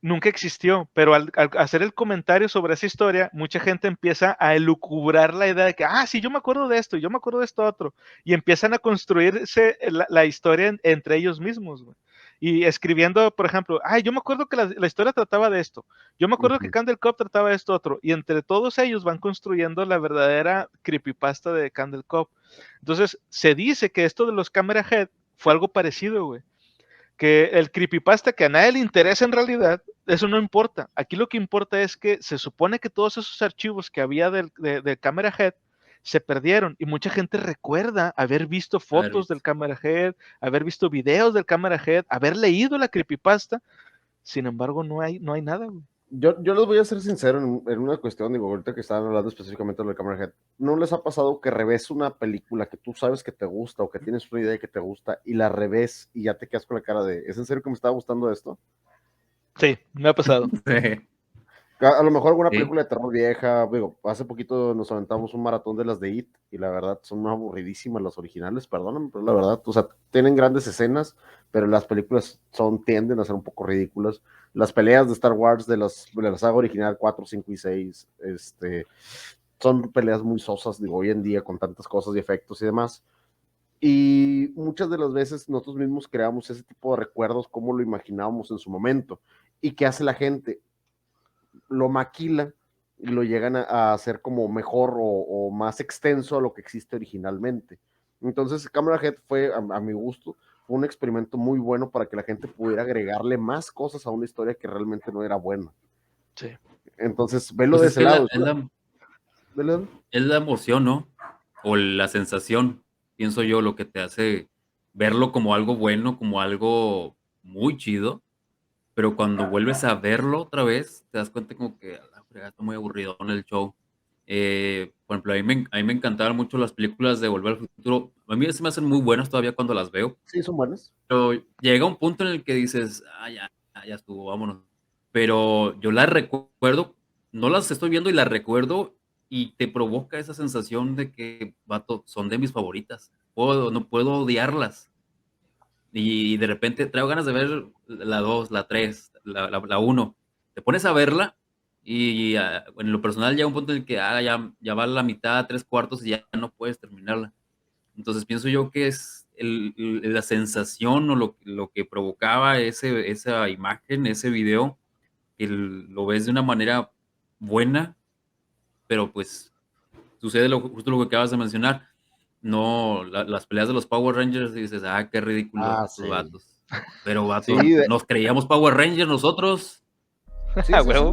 S1: nunca existió, pero al hacer el comentario sobre esa historia, mucha gente empieza a elucubrar la idea de que, sí, yo me acuerdo de esto, yo me acuerdo de esto otro, y empiezan a construirse la historia entre ellos mismos, güey. Y escribiendo, por ejemplo, yo me acuerdo que la historia trataba de esto, yo me acuerdo que Candle Cup trataba de esto otro, y entre todos ellos van construyendo la verdadera creepypasta de Candle Cup. Entonces, se dice que esto de los Camera Head fue algo parecido, güey. Que el creepypasta que a nadie le interesa en realidad, eso no importa. Aquí lo que importa es que se supone que todos esos archivos que había de Camera Head se perdieron y mucha gente recuerda haber visto fotos del Camera Head, haber visto videos del Camera Head, haber leído la creepypasta. Sin embargo, no hay nada, güey.
S2: Yo les voy a ser sincero en una cuestión, digo, ahorita que estaban hablando específicamente de la Camera Head, ¿no les ha pasado que revés una película que tú sabes que te gusta o que tienes una idea de que te gusta y la revés y ya te quedas con la cara de, ¿es en serio que me estaba gustando esto?
S1: Sí, me ha pasado.
S3: Sí.
S2: A lo mejor alguna película de terror vieja, digo, hace poquito nos aventamos un maratón de las de It y la verdad son aburridísimas las originales, perdóname, pero la verdad, o sea, tienen grandes escenas, pero las películas tienden a ser un poco ridículas. Las peleas de Star Wars de la saga original 4, 5 y 6, son peleas muy sosas, digo, hoy en día con tantas cosas y efectos y demás. Y muchas de las veces nosotros mismos creamos ese tipo de recuerdos como lo imaginábamos en su momento. ¿Y qué hace la gente? Lo maquila y lo llegan a hacer como mejor o más extenso a lo que existe originalmente. Entonces, Camera Head fue, a mi gusto, fue un experimento muy bueno para que la gente pudiera agregarle más cosas a una historia que realmente no era buena.
S1: Sí.
S2: Entonces, velo de ese lado.
S3: Es la emoción, ¿no? O la sensación, pienso yo, lo que te hace verlo como algo bueno, como algo muy chido, pero cuando vuelves a verlo otra vez, te das cuenta como que la fregada está muy aburrido en el show. Por ejemplo, a mí me encantaban mucho las películas de Volver al Futuro. A mí se me hacen muy buenas todavía cuando las veo.
S2: Sí, son buenas.
S3: Pero llega un punto en el que dices, ya estuvo, vámonos. Pero yo las recuerdo, no las estoy viendo y las recuerdo y te provoca esa sensación de que, vato, son de mis favoritas. No puedo odiarlas. Y de repente traigo ganas de ver la 2, la 3, la 1. Te pones a verla y en lo personal llega un punto en el que ya va la mitad, 3/4 y ya no puedes terminarla. Entonces pienso yo que es la sensación o lo que provocaba esa imagen, ese video, que lo ves de una manera buena, pero pues sucede justo lo que acabas de mencionar. No, las peleas de los Power Rangers y dices, qué ridículos estos
S2: sí.
S3: vatos. Pero vatos,
S2: Sí,
S3: nos creíamos Power Rangers nosotros.
S2: Sí,
S1: Huevo.